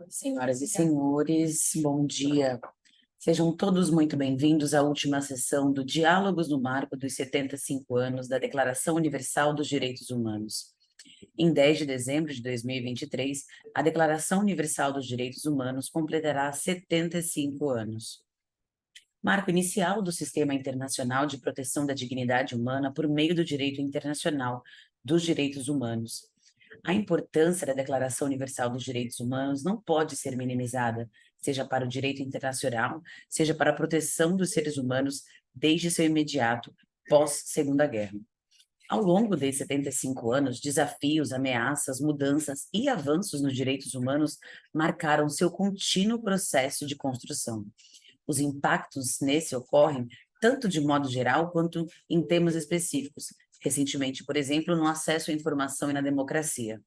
Senhoras e senhores, bom dia. Sejam todos muito bem-vindos à última sessão do Diálogos no Marco dos 75 anos da Declaração Universal dos Direitos Humanos. Em 10 de dezembro de 2023, a Declaração Universal dos Direitos Humanos completará 75 anos. Marco inicial do Sistema Internacional de Proteção da Dignidade Humana por meio do direito internacional dos direitos humanos. A importância da Declaração Universal dos Direitos Humanos não pode ser minimizada, seja para o direito internacional, seja para a proteção dos seres humanos desde seu imediato pós-Segunda Guerra. Ao longo desses 75 anos, desafios, ameaças, mudanças e avanços nos direitos humanos marcaram seu contínuo processo de construção. Os impactos nesse ocorrem tanto de modo geral quanto em temas específicos, recentemente, por exemplo, no acesso à informação e na democracia.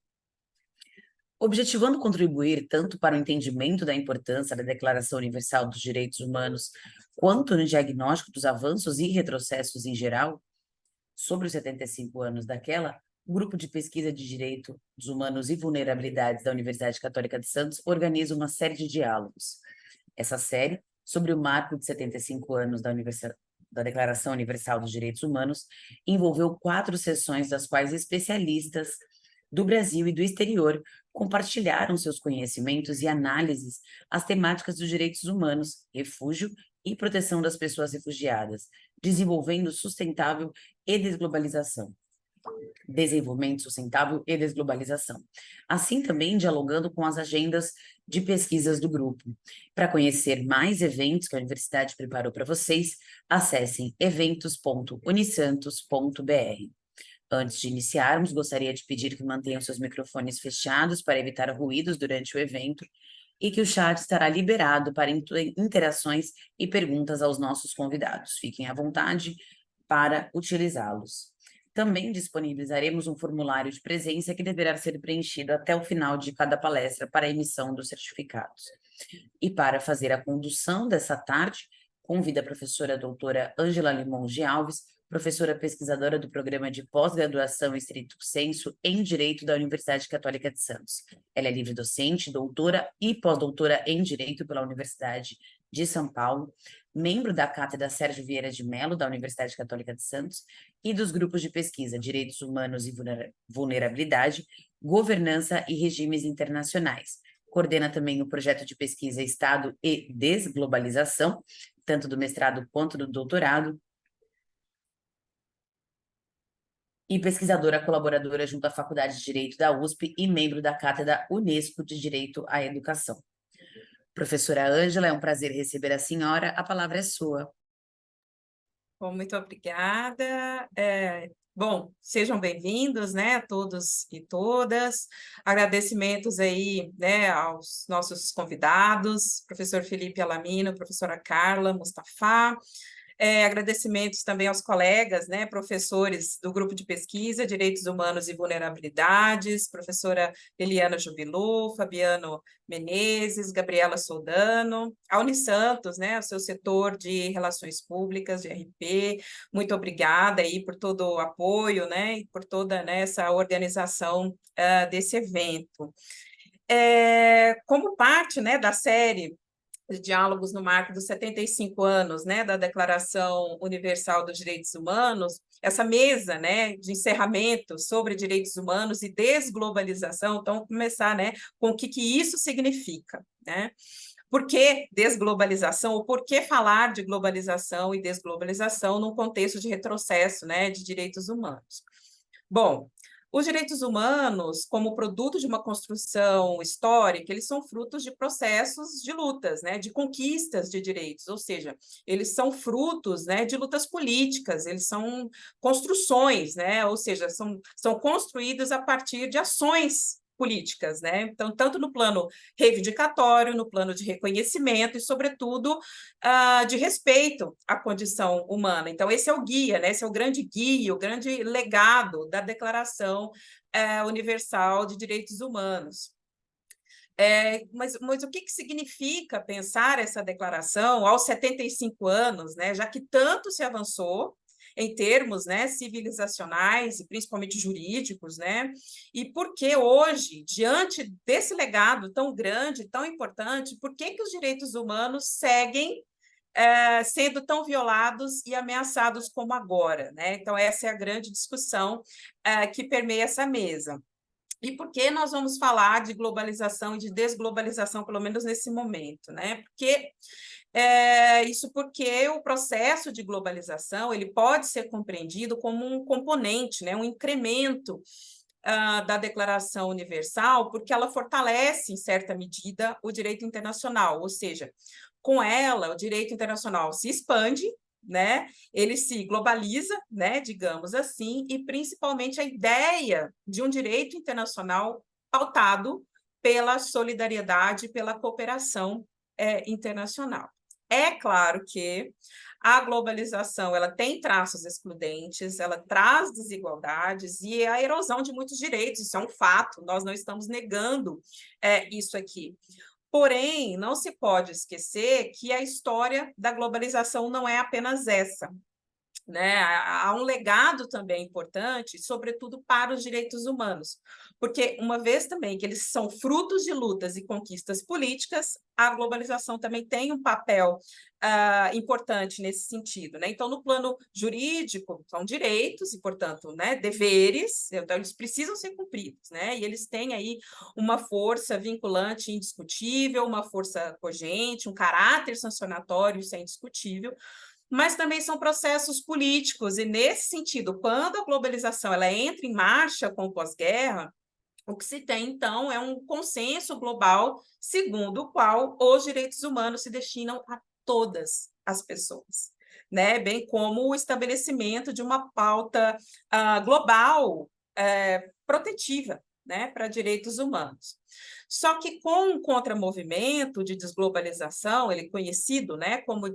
Objetivando contribuir tanto para o entendimento da importância da Declaração Universal dos Direitos Humanos, quanto no diagnóstico dos avanços e retrocessos em geral, sobre os 75 anos daquela, o Grupo de Pesquisa de Direitos Humanos e Vulnerabilidades da Universidade Católica de Santos organiza uma série de diálogos. Essa série, sobre o marco de 75 anos da Declaração Universal dos Direitos Humanos, envolveu 4 sessões, das quais especialistas do Brasil e do exterior compartilharam seus conhecimentos e análises às temáticas dos direitos humanos, refúgio e proteção das pessoas refugiadas, desenvolvimento sustentável e desglobalização. Assim também dialogando com as agendas de pesquisas do grupo. Para conhecer mais eventos que a universidade preparou para vocês, acessem eventos.unisantos.br. Antes de iniciarmos, gostaria de pedir que mantenham seus microfones fechados para evitar ruídos durante o evento e que o chat estará liberado para interações e perguntas aos nossos convidados. Fiquem à vontade para utilizá-los. Também disponibilizaremos um formulário de presença que deverá ser preenchido até o final de cada palestra para a emissão dos certificados. E para fazer a condução dessa tarde, convido a professora doutora Ângela Limonge Alves, professora pesquisadora do Programa de Pós-Graduação Estrito Sensu em Direito da Universidade Católica de Santos. Ela é livre-docente, doutora e pós-doutora em Direito pela Universidade de São Paulo, membro da Cátedra Sérgio Vieira de Mello, da Universidade Católica de Santos, e dos grupos de pesquisa Direitos Humanos e Vulnerabilidade, Governança e Regimes Internacionais. Coordena também o projeto de pesquisa Estado e Desglobalização, tanto do mestrado quanto do doutorado, e pesquisadora colaboradora junto à Faculdade de Direito da USP e membro da Cátedra Unesco de Direito à Educação. Professora Ângela, é um prazer receber a senhora. A palavra é sua. Bom, muito obrigada. Bom, sejam bem-vindos, né, todos e todas. Agradecimentos aí, né, aos nossos convidados, professor Felipe Alamino, professora Carla Mustafa. Agradecimentos também aos colegas, né, professores do Grupo de Pesquisa, Direitos Humanos e Vulnerabilidades, professora Eliana Jubilu, Fabiano Menezes, Gabriela Soldano, a Unisantos, né, o seu setor de Relações Públicas, de RP, muito obrigada aí por todo o apoio, né, e por toda, né, essa organização desse evento. Como parte, né, da série de diálogos no marco dos 75 anos, né, da Declaração Universal dos Direitos Humanos, essa mesa, né, de encerramento sobre direitos humanos e desglobalização. Então, vamos começar, né, com o que isso significa, né? Por que desglobalização, ou por que falar de globalização e desglobalização num contexto de retrocesso, né, de direitos humanos? Bom, os direitos humanos, como produto de uma construção histórica, eles são frutos de processos de lutas, né, de conquistas de direitos, ou seja, eles são frutos, né, de lutas políticas, eles são construções, né, ou seja, são construídos a partir de ações políticas, né? Então, tanto no plano reivindicatório, no plano de reconhecimento e, sobretudo, de respeito à condição humana. Então, esse é o guia, né? Esse é o grande guia, o grande legado da Declaração Universal de Direitos Humanos. Mas o que significa pensar essa declaração aos 75 anos, né? Já que tanto se avançou em termos, né, civilizacionais e principalmente jurídicos, né? E por que hoje, diante desse legado tão grande, tão importante, por que os direitos humanos seguem sendo tão violados e ameaçados como agora, né? Então, essa é a grande discussão que permeia essa mesa. E por que nós vamos falar de globalização e de desglobalização, pelo menos nesse momento, né? Isso porque o processo de globalização ele pode ser compreendido como um componente, né? Um incremento da Declaração Universal, porque ela fortalece, em certa medida, o direito internacional, ou seja, com ela, o direito internacional se expande, né? Ele se globaliza, né? Digamos assim, e principalmente a ideia de um direito internacional pautado pela solidariedade, pela cooperação internacional. É claro que a globalização ela tem traços excludentes, ela traz desigualdades e a erosão de muitos direitos, isso é um fato, nós não estamos negando isso aqui. Porém, não se pode esquecer que a história da globalização não é apenas essa, né? Há um legado também importante, sobretudo para os direitos humanos, porque uma vez também que eles são frutos de lutas e conquistas políticas, a globalização também tem um papel importante nesse sentido, né? Então, no plano jurídico, são direitos e, portanto, né, deveres, então eles precisam ser cumpridos, né? E eles têm aí uma força vinculante indiscutível, uma força cogente, um caráter sancionatório, isso é indiscutível, mas também são processos políticos, e nesse sentido, quando a globalização ela entra em marcha com o pós-guerra, o que se tem, então, é um consenso global segundo o qual os direitos humanos se destinam a todas as pessoas, né? Bem como o estabelecimento de uma pauta global protetiva, né, para direitos humanos. Só que com o contramovimento de desglobalização, ele é conhecido, né, como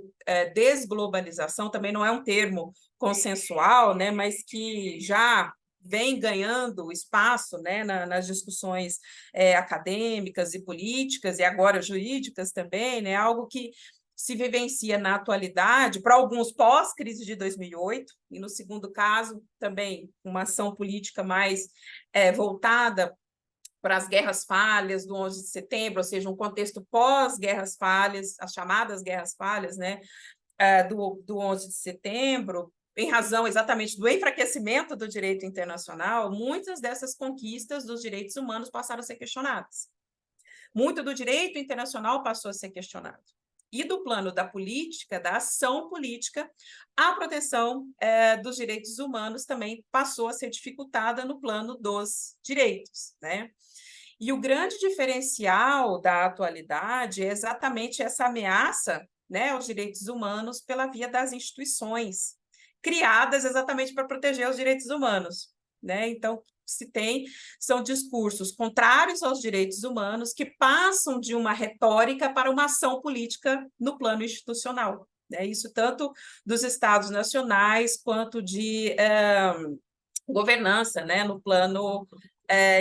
desglobalização, também não é um termo consensual, né, mas que já vem ganhando espaço, né, nas discussões acadêmicas e políticas, e agora jurídicas também, né, algo que se vivencia na atualidade, para alguns pós-crise de 2008, e no segundo caso também uma ação política mais voltada para as guerras falhas do 11 de setembro, ou seja, um contexto pós-guerras falhas, as chamadas guerras falhas, né, do 11 de setembro, em razão exatamente do enfraquecimento do direito internacional, muitas dessas conquistas dos direitos humanos passaram a ser questionadas. Muito do direito internacional passou a ser questionado. E do plano da política, da ação política, a proteção dos direitos humanos também passou a ser dificultada no plano dos direitos, né? E o grande diferencial da atualidade é exatamente essa ameaça, né, aos direitos humanos pela via das instituições, criadas exatamente para proteger os direitos humanos, né? Então, se tem são discursos contrários aos direitos humanos que passam de uma retórica para uma ação política no plano institucional, né? Isso tanto dos estados nacionais quanto de governança, né, no plano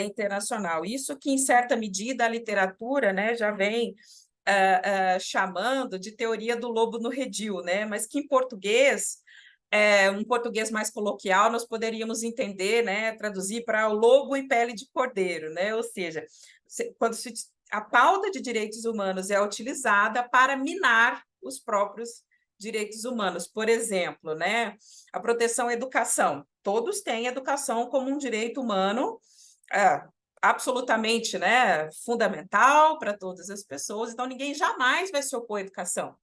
internacional. Isso que, em certa medida, a literatura, né, já vem chamando de teoria do lobo no redil, né, mas que em português, um português mais coloquial, nós poderíamos entender, né, traduzir para o lobo em pele de cordeiro, né, ou seja, quando a pauta de direitos humanos é utilizada para minar os próprios direitos humanos. Por exemplo, né, a proteção à educação. Todos têm educação como um direito humano absolutamente, né, fundamental para todas as pessoas, então ninguém jamais vai se opor à educação,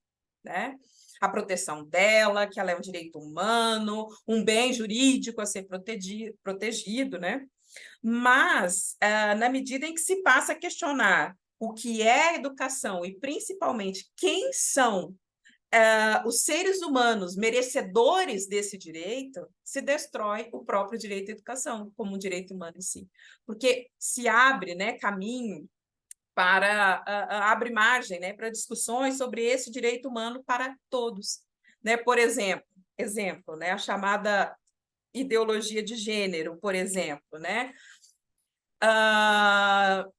né? A proteção dela, que ela é um direito humano, um bem jurídico a ser protegido, né? Mas, na medida em que se passa a questionar o que é educação e, principalmente, quem são os seres humanos merecedores desse direito, se destrói o próprio direito à educação, como um direito humano em si. Porque se abre, né, caminho para, abre margem, né, para discussões sobre esse direito humano para todos. Né? Por exemplo, né, a chamada ideologia de gênero, por exemplo, né?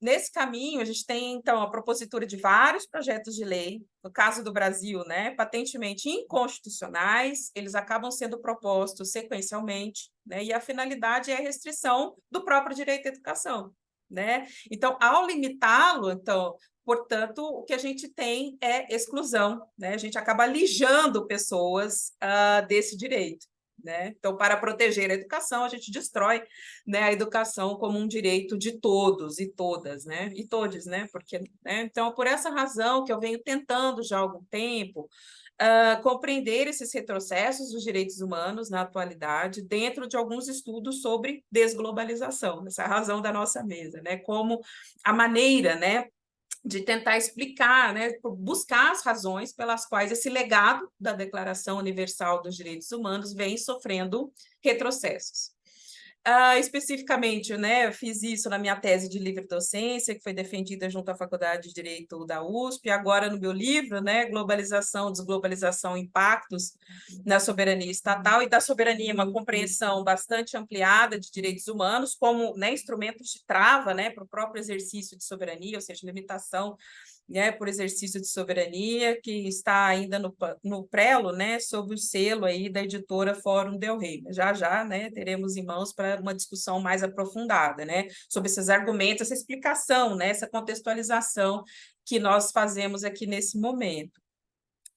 Nesse caminho, a gente tem, então, a propositura de vários projetos de lei, no caso do Brasil, né, patentemente inconstitucionais, eles acabam sendo propostos sequencialmente, né, e a finalidade é a restrição do próprio direito à educação, né? Então, ao limitá-lo, então, portanto, o que a gente tem é exclusão, né? A gente acaba alijando pessoas desse direito. Né? Então, para proteger a educação, a gente destrói, né, a educação como um direito de todos e todas, né? E todos, né? Porque, né? Então, por essa razão que eu venho tentando já há algum tempo compreender esses retrocessos dos direitos humanos na atualidade dentro de alguns estudos sobre desglobalização, essa é a razão da nossa mesa, né? Como a maneira, né, de tentar explicar, né, buscar as razões pelas quais esse legado da Declaração Universal dos Direitos Humanos vem sofrendo retrocessos. Especificamente, né, eu fiz isso na minha tese de livre docência, que foi defendida junto à Faculdade de Direito da USP, agora no meu livro, né, Globalização, Desglobalização, Impactos na Soberania Estatal, e da soberania uma compreensão bastante ampliada de direitos humanos, como, né, instrumentos de trava, né, para o próprio exercício de soberania, ou seja, limitação, né, por exercício de soberania, que está ainda no prelo, né, sob o selo aí da editora Fórum Del Rey. Já, né, teremos em mãos para uma discussão mais aprofundada, né, sobre esses argumentos, essa explicação, né, essa contextualização que nós fazemos aqui nesse momento.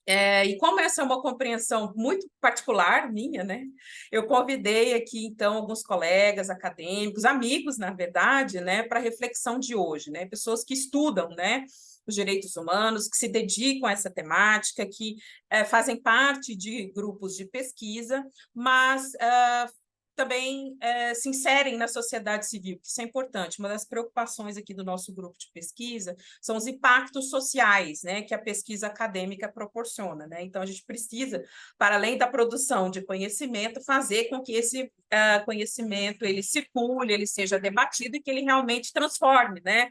E como essa é uma compreensão muito particular minha, né, eu convidei aqui, então, alguns colegas acadêmicos, amigos, na verdade, né, para a reflexão de hoje, né, pessoas que estudam, né, os direitos humanos, que se dedicam a essa temática, que fazem parte de grupos de pesquisa, mas também se inserem na sociedade civil, que isso é importante. Uma das preocupações aqui do nosso grupo de pesquisa são os impactos sociais, né, que a pesquisa acadêmica proporciona, né? Então, a gente precisa, para além da produção de conhecimento, fazer com que esse conhecimento ele circule, ele seja debatido e que ele realmente transforme, né?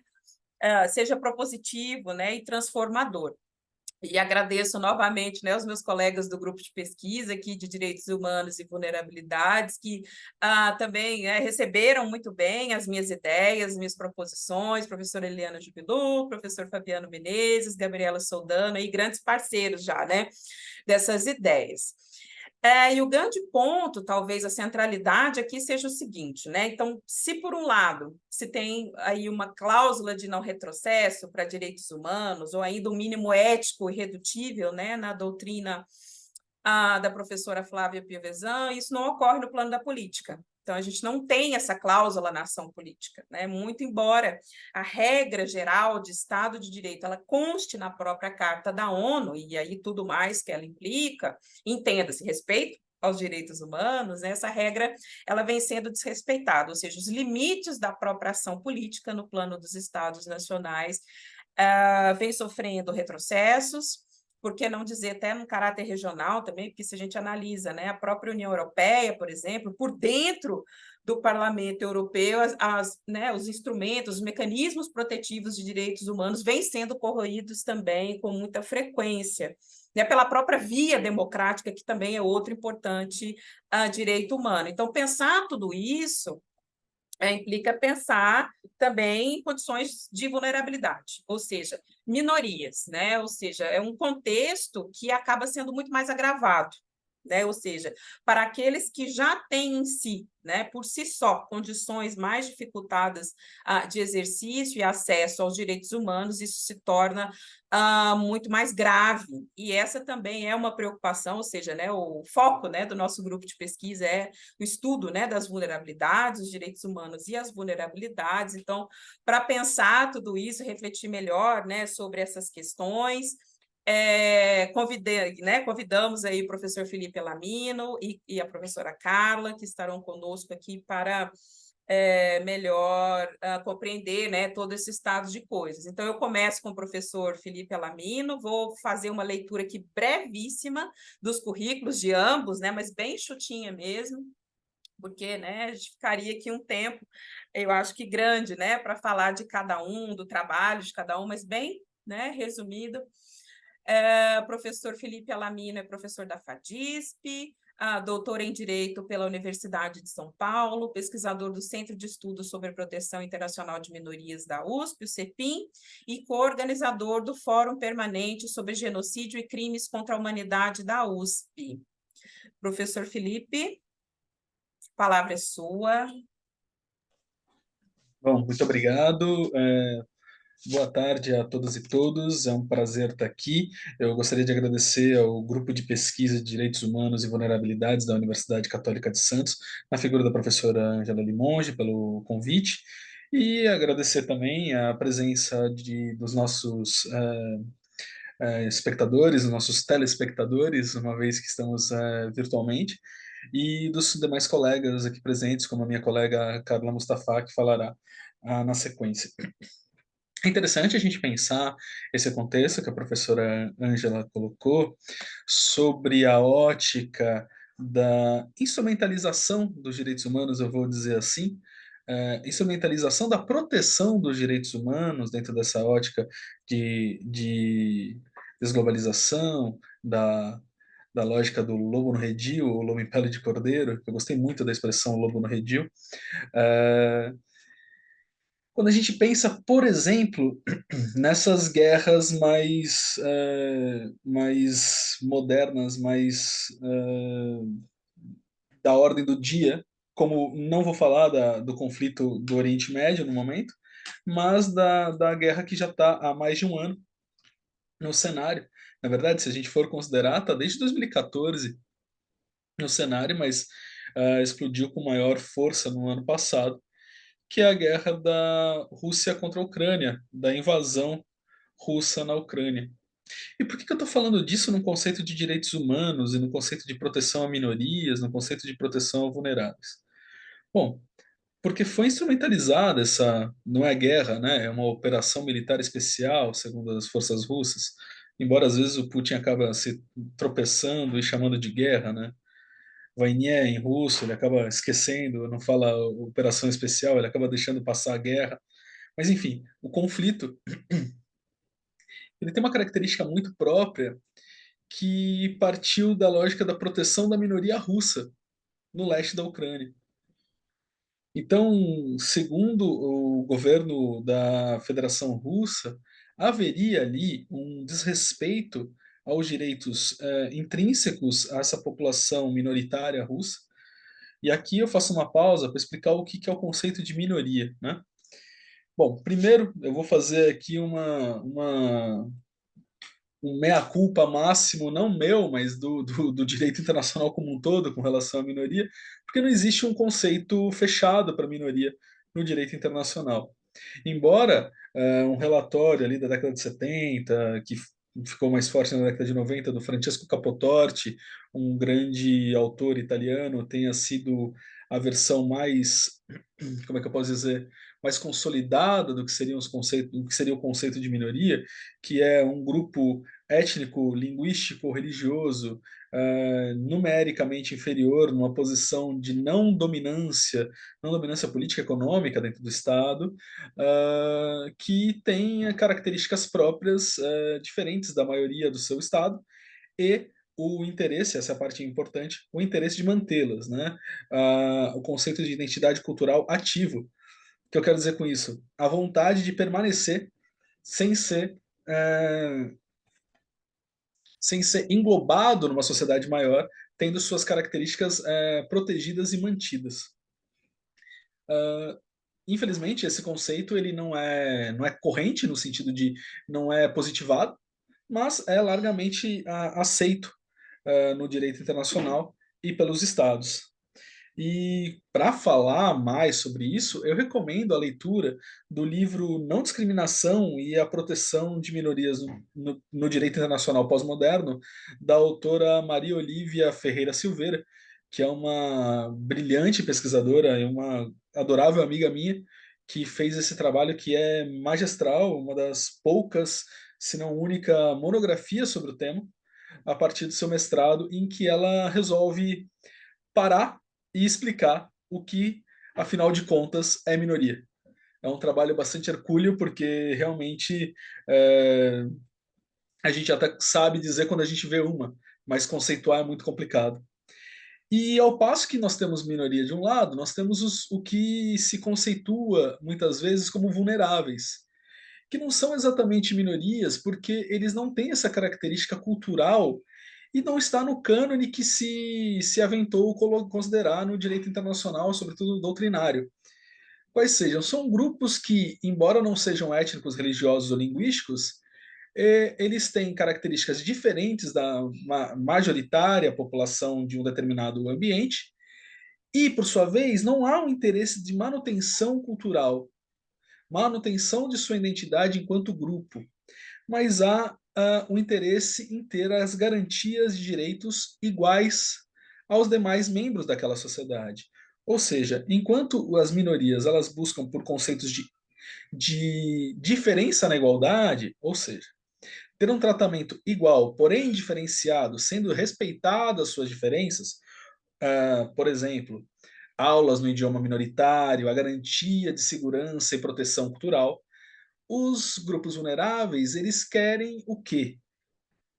Seja propositivo, né, e transformador. E agradeço novamente, né, aos meus colegas do grupo de pesquisa aqui de direitos humanos e vulnerabilidades, que também receberam muito bem as minhas ideias, as minhas proposições, professora Eliana Jubilu, professor Fabiano Menezes, Gabriela Soldano, e grandes parceiros já, né, dessas ideias. E o grande ponto, talvez a centralidade aqui seja o seguinte, né? Então, se por um lado se tem aí uma cláusula de não retrocesso para direitos humanos, ou ainda um mínimo ético irredutível, né, na doutrina da professora Flávia Piovesan, isso não ocorre no plano da política. Então, a gente não tem essa cláusula na ação política, né? Muito embora a regra geral de Estado de Direito ela conste na própria Carta da ONU, e aí tudo mais que ela implica, entenda-se respeito aos direitos humanos, né? Essa regra ela vem sendo desrespeitada, ou seja, os limites da própria ação política no plano dos Estados nacionais vem sofrendo retrocessos, por que não dizer até no caráter regional também, porque se a gente analisa, né, a própria União Europeia, por exemplo, por dentro do Parlamento Europeu, né, os instrumentos, os mecanismos protetivos de direitos humanos vêm sendo corroídos também com muita frequência, né, pela própria via democrática, que também é outro importante direito humano. Então, pensar tudo isso implica pensar também em condições de vulnerabilidade, ou seja, minorias, né? Ou seja, é um contexto que acaba sendo muito mais agravado, né? Ou seja, para aqueles que já têm em si, né, por si só, condições mais dificultadas de exercício e acesso aos direitos humanos, isso se torna muito mais grave. E essa também é uma preocupação, ou seja, né, o foco, né, do nosso grupo de pesquisa é o estudo, né, das vulnerabilidades, os direitos humanos e as vulnerabilidades. Então, para pensar tudo isso, refletir melhor, né, sobre essas questões, convidamos aí o professor Felipe Alamino e a professora Carla, que estarão conosco aqui para melhor compreender, né, todo esse estado de coisas. Então, eu começo com o professor Felipe Alamino, vou fazer uma leitura aqui brevíssima dos currículos de ambos, né, mas bem chutinha mesmo, porque, né, a gente ficaria aqui um tempo, eu acho que grande, né, para falar de cada um, do trabalho de cada um, mas bem, né, resumido. O professor Felipe Alamino é professor da FADISP, doutor em Direito pela Universidade de São Paulo, pesquisador do Centro de Estudos sobre Proteção Internacional de Minorias da USP, o CEPIM, e coorganizador do Fórum Permanente sobre Genocídio e Crimes contra a Humanidade da USP. Professor Felipe, a palavra é sua. Bom, muito obrigado. Boa tarde a todas e todos. É um prazer estar aqui. Eu gostaria de agradecer ao Grupo de Pesquisa de Direitos Humanos e Vulnerabilidades da Universidade Católica de Santos, na figura da professora Ângela Limonge, pelo convite, e agradecer também a presença dos nossos espectadores, dos nossos telespectadores, uma vez que estamos virtualmente, e dos demais colegas aqui presentes, como a minha colega Carla Mustafa, que falará na sequência. É interessante a gente pensar esse contexto que a professora Ângela colocou sobre a ótica da instrumentalização dos direitos humanos, eu vou dizer assim, instrumentalização da proteção dos direitos humanos dentro dessa ótica de desglobalização, da lógica do lobo no redil, ou lobo em pele de cordeiro, que eu gostei muito da expressão lobo no redil. Quando a gente pensa, por exemplo, nessas guerras mais modernas, mais da ordem do dia, como não vou falar do conflito do Oriente Médio no momento, mas da guerra que já está há mais de um ano no cenário. Na verdade, se a gente for considerar, está desde 2014 no cenário, mas explodiu com maior força no ano passado, que é a guerra da Rússia contra a Ucrânia, da invasão russa na Ucrânia. E por que eu estou falando disso no conceito de direitos humanos e no conceito de proteção a minorias, no conceito de proteção a vulneráveis? Bom, porque foi instrumentalizada essa, não é guerra, né? É uma operação militar especial, segundo as forças russas, embora às vezes o Putin acaba se tropeçando e chamando de guerra, né? Vainé em russo, ele acaba esquecendo, não fala operação especial, ele acaba deixando passar a guerra. Mas enfim, o conflito, ele tem uma característica muito própria que partiu da lógica da proteção da minoria russa no leste da Ucrânia. Então, segundo o governo da Federação Russa, haveria ali um desrespeito aos direitos intrínsecos a essa população minoritária russa. E aqui eu faço uma pausa para explicar o que é o conceito de minoria, né? Bom, primeiro eu vou fazer aqui um meia-culpa máximo, não meu, mas do direito internacional como um todo com relação à minoria, porque não existe um conceito fechado para minoria no direito internacional. Embora um relatório ali da década de 70, que ficou mais forte na década de 90, do Francesco Capotorti, um grande autor italiano, tenha sido a versão mais, como é que eu posso dizer, mais consolidada do que seriam os conceitos, do que seria o conceito de minoria, que é um grupo étnico, linguístico, religioso, numericamente inferior, numa posição de não dominância política e econômica dentro do Estado, que tem características próprias diferentes da maioria do seu Estado e o interesse, essa é a parte importante, o interesse de mantê-las, né? O conceito de identidade cultural ativo. O que eu quero dizer com isso? A vontade de permanecer sem ser é, sem ser englobado numa sociedade maior, tendo suas características protegidas e mantidas. Infelizmente, esse conceito ele não é corrente no sentido de não é positivado, mas é largamente aceito no direito internacional e pelos estados. E para falar mais sobre isso, eu recomendo a leitura do livro Não Discriminação e a Proteção de Minorias no Direito Internacional Pós-Moderno, da autora Maria Olívia Ferreira Silveira, que é uma brilhante pesquisadora e uma adorável amiga minha, que fez esse trabalho que é magistral, uma das poucas, se não única, monografia sobre o tema, a partir do seu mestrado, em que ela resolve parar e explicar o que, afinal de contas, é minoria. É um trabalho bastante hercúleo, porque realmente a gente até sabe dizer quando a gente vê uma, mas conceituar é muito complicado. E ao passo que nós temos minoria de um lado, nós temos o que se conceitua muitas vezes como vulneráveis, que não são exatamente minorias, porque eles não têm essa característica cultural e não está no cânone que se aventou considerar no direito internacional, sobretudo doutrinário. Quais sejam? São grupos que, embora não sejam étnicos, religiosos ou linguísticos, eles têm características diferentes da majoritária população de um determinado ambiente e, por sua vez, não há um interesse de manutenção cultural, manutenção de sua identidade enquanto grupo, mas há um interesse em ter as garantias de direitos iguais aos demais membros daquela sociedade. Ou seja, enquanto as minorias elas buscam por conceitos de diferença na igualdade, ou seja, ter um tratamento igual, porém diferenciado, sendo respeitadas as suas diferenças, por exemplo, aulas no idioma minoritário, a garantia de segurança e proteção cultural, os grupos vulneráveis, eles querem o quê?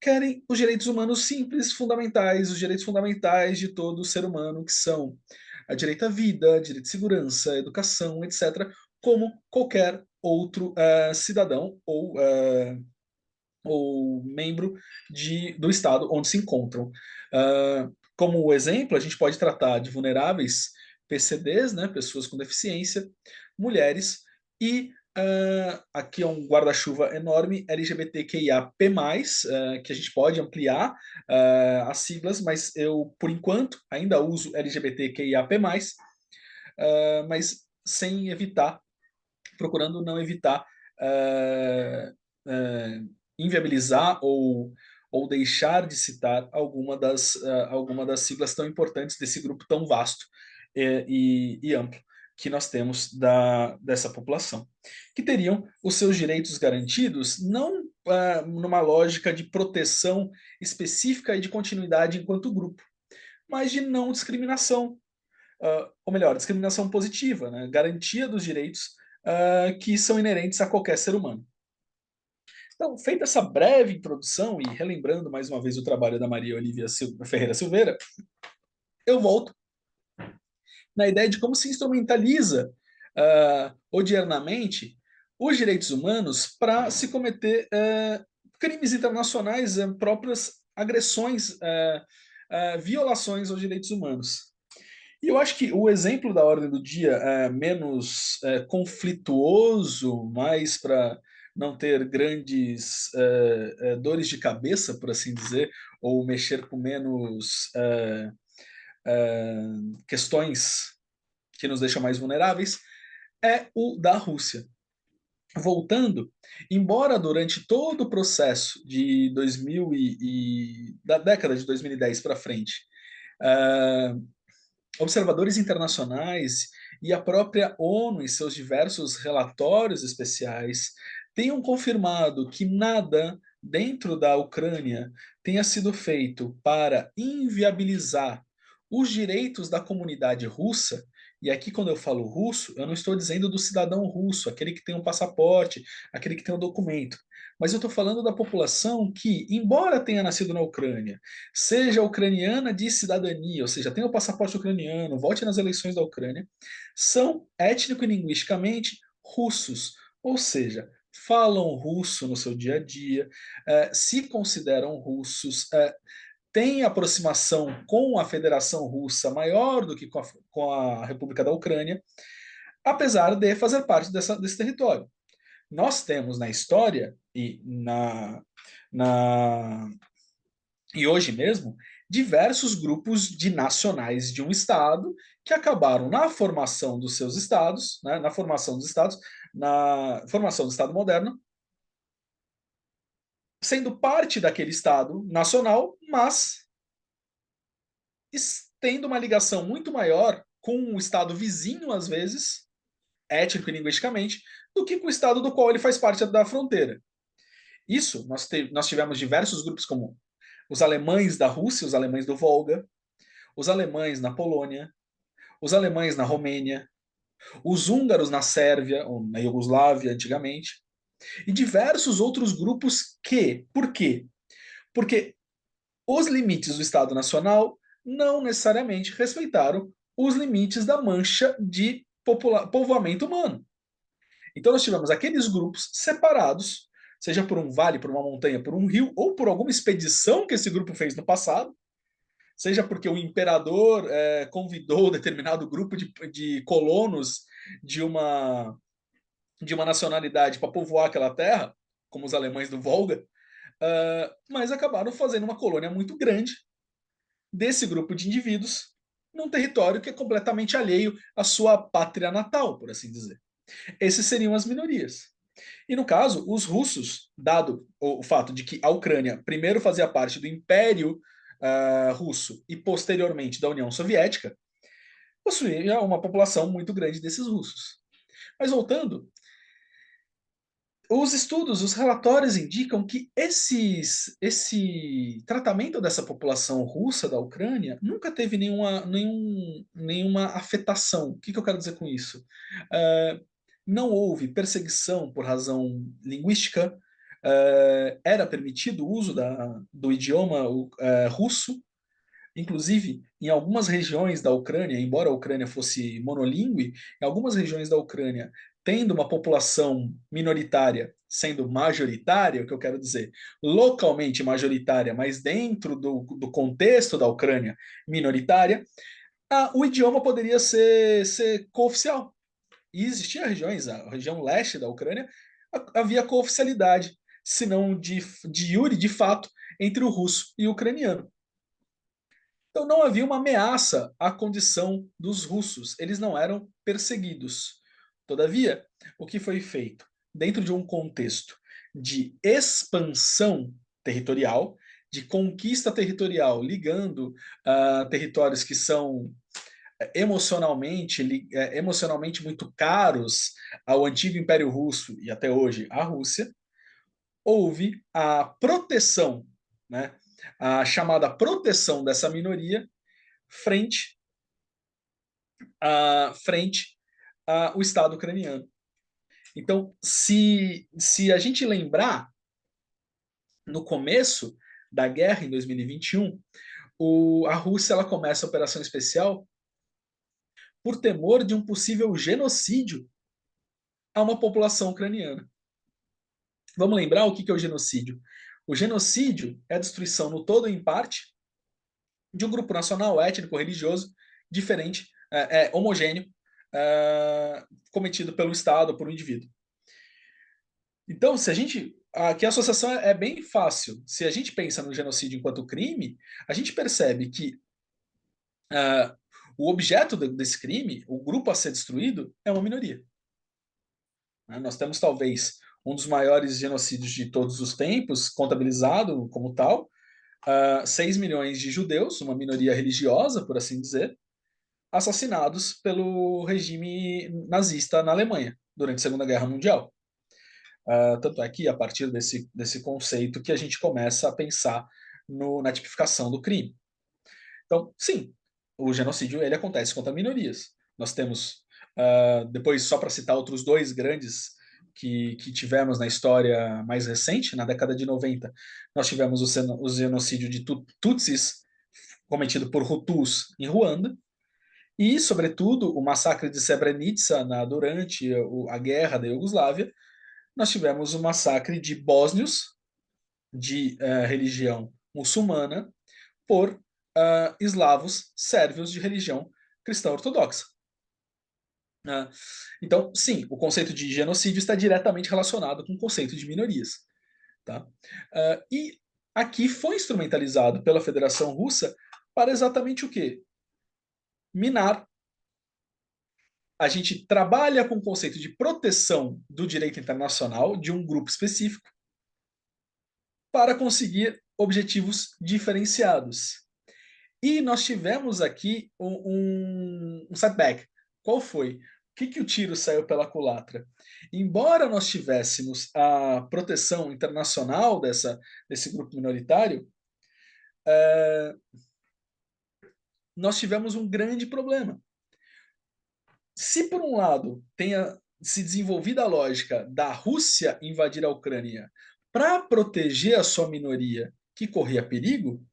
Querem os direitos humanos simples, fundamentais, os direitos fundamentais de todo ser humano, que são a direito à vida, direito de segurança, educação, etc., como qualquer outro cidadão ou membro do Estado onde se encontram. Como exemplo, a gente pode tratar de vulneráveis PCDs, né, pessoas com deficiência, mulheres e aqui é um guarda-chuva enorme, LGBTQIAP+, que a gente pode ampliar as siglas, mas eu, por enquanto, ainda uso LGBTQIAP+, mas sem evitar, procurando não evitar inviabilizar ou deixar de citar alguma das siglas tão importantes desse grupo tão vasto e amplo que nós temos dessa população, que teriam os seus direitos garantidos não numa lógica de proteção específica e de continuidade enquanto grupo, mas de não discriminação, ou melhor, discriminação positiva, né? Garantia dos direitos que são inerentes a qualquer ser humano. Então, feita essa breve introdução e relembrando mais uma vez o trabalho da Maria Olívia Ferreira Silveira, eu volto na ideia de como se instrumentaliza odiernamente os direitos humanos para se cometer crimes internacionais, próprias agressões, violações aos direitos humanos. E eu acho que o exemplo da ordem do dia menos conflituoso, mais para não ter grandes dores de cabeça, por assim dizer, ou mexer com menos questões que nos deixam mais vulneráveis, é o da Rússia. Voltando, embora durante todo o processo de 2000 da década de 2010 para frente, observadores internacionais e a própria ONU, em seus diversos relatórios especiais, tenham confirmado que nada dentro da Ucrânia tenha sido feito para inviabilizar os direitos da comunidade russa. E aqui, quando eu falo russo, eu não estou dizendo do cidadão russo, aquele que tem um passaporte, aquele que tem um documento. Mas eu estou falando da população que, embora tenha nascido na Ucrânia, seja ucraniana de cidadania, ou seja, tenha o passaporte ucraniano, vote nas eleições da Ucrânia, são étnico e linguisticamente russos, ou seja, falam russo no seu dia a dia, se consideram russos, têm aproximação com a Federação Russa maior do que com a República da Ucrânia, apesar de fazer parte desse território. Nós temos na história e hoje mesmo diversos grupos de nacionais de um estado que acabaram na formação dos seus estados, né, na formação dos estados, na formação do Estado moderno, sendo parte daquele estado nacional, mas tendo uma ligação muito maior com um estado vizinho às vezes, étnico e linguisticamente, do que com o estado do qual ele faz parte da fronteira. Isso, nós tivemos diversos grupos como os alemães da Rússia, os alemães do Volga, os alemães na Polônia, os alemães na Romênia, os húngaros na Sérvia, ou na Iugoslávia antigamente, e diversos outros grupos por quê? Porque os limites do Estado Nacional não necessariamente respeitaram os limites da mancha de povoamento humano. Então nós tivemos aqueles grupos separados, seja por um vale, por uma montanha, por um rio, ou por alguma expedição que esse grupo fez no passado, seja porque o imperador convidou determinado grupo de colonos de uma, de uma nacionalidade para povoar aquela terra, como os alemães do Volga, mas acabaram fazendo uma colônia muito grande desse grupo de indivíduos num território que é completamente alheio à sua pátria natal, por assim dizer. Esses seriam as minorias. E no caso, os russos, dado o fato de que a Ucrânia primeiro fazia parte do Império Russo e posteriormente da União Soviética, possuía uma população muito grande desses russos. Mas voltando, os estudos, os relatórios indicam que esse tratamento dessa população russa da Ucrânia nunca teve nenhuma afetação. O que eu quero dizer com isso? Não houve perseguição por razão linguística, era permitido o uso do idioma russo, inclusive em algumas regiões da Ucrânia, embora a Ucrânia fosse monolíngue, em algumas regiões da Ucrânia, tendo uma população minoritária sendo majoritária, o que eu quero dizer, localmente majoritária, mas dentro do contexto da Ucrânia minoritária, o idioma poderia ser cooficial. E existiam regiões, a região leste da Ucrânia, havia cooficialidade, se não de jure, de fato, entre o russo e o ucraniano. Então não havia uma ameaça à condição dos russos, eles não eram perseguidos. Todavia, o que foi feito dentro de um contexto de expansão territorial, de conquista territorial, ligando territórios que são emocionalmente muito caros ao antigo Império Russo e até hoje à Rússia, houve a proteção, né, a chamada proteção dessa minoria frente frente ao Estado ucraniano. Então, se a gente lembrar, no começo da guerra, em 2021, a Rússia ela começa a operação especial por temor de um possível genocídio a uma população ucraniana. Vamos lembrar o que é o genocídio? O genocídio é a destruição no todo ou em parte de um grupo nacional, étnico, religioso, diferente, homogêneo, cometido pelo Estado, por um indivíduo. Então, se a gente. Aqui a associação é bem fácil. Se a gente pensa no genocídio enquanto crime, a gente percebe que o objeto desse crime, o grupo a ser destruído, é uma minoria. Nós temos talvez um dos maiores genocídios de todos os tempos, contabilizado como tal, 6 milhões de judeus, uma minoria religiosa, por assim dizer, assassinados pelo regime nazista na Alemanha durante a Segunda Guerra Mundial. Tanto é que, a partir desse conceito, que a gente começa a pensar na tipificação do crime. Então, sim, o genocídio ele acontece contra minorias. Nós temos, depois, só para citar outros dois grandes que tivemos na história mais recente, na década de 90, nós tivemos o genocídio de Tutsis, cometido por Hutus em Ruanda, e, sobretudo, o massacre de Srebrenica durante a guerra da Iugoslávia. Nós tivemos o massacre de bósnios de religião muçulmana por eslavos sérvios de religião cristã ortodoxa. Então, sim, o conceito de genocídio está diretamente relacionado com o conceito de minorias. Tá? E aqui foi instrumentalizado pela Federação Russa para exatamente o quê? Minar. A gente trabalha com o conceito de proteção do direito internacional de um grupo específico para conseguir objetivos diferenciados. E nós tivemos aqui um setback. Qual foi? O que o tiro saiu pela culatra? Embora nós tivéssemos a proteção internacional desse grupo minoritário, nós tivemos um grande problema. Se, por um lado, tenha se desenvolvido a lógica da Rússia invadir a Ucrânia para proteger a sua minoria que corria perigo,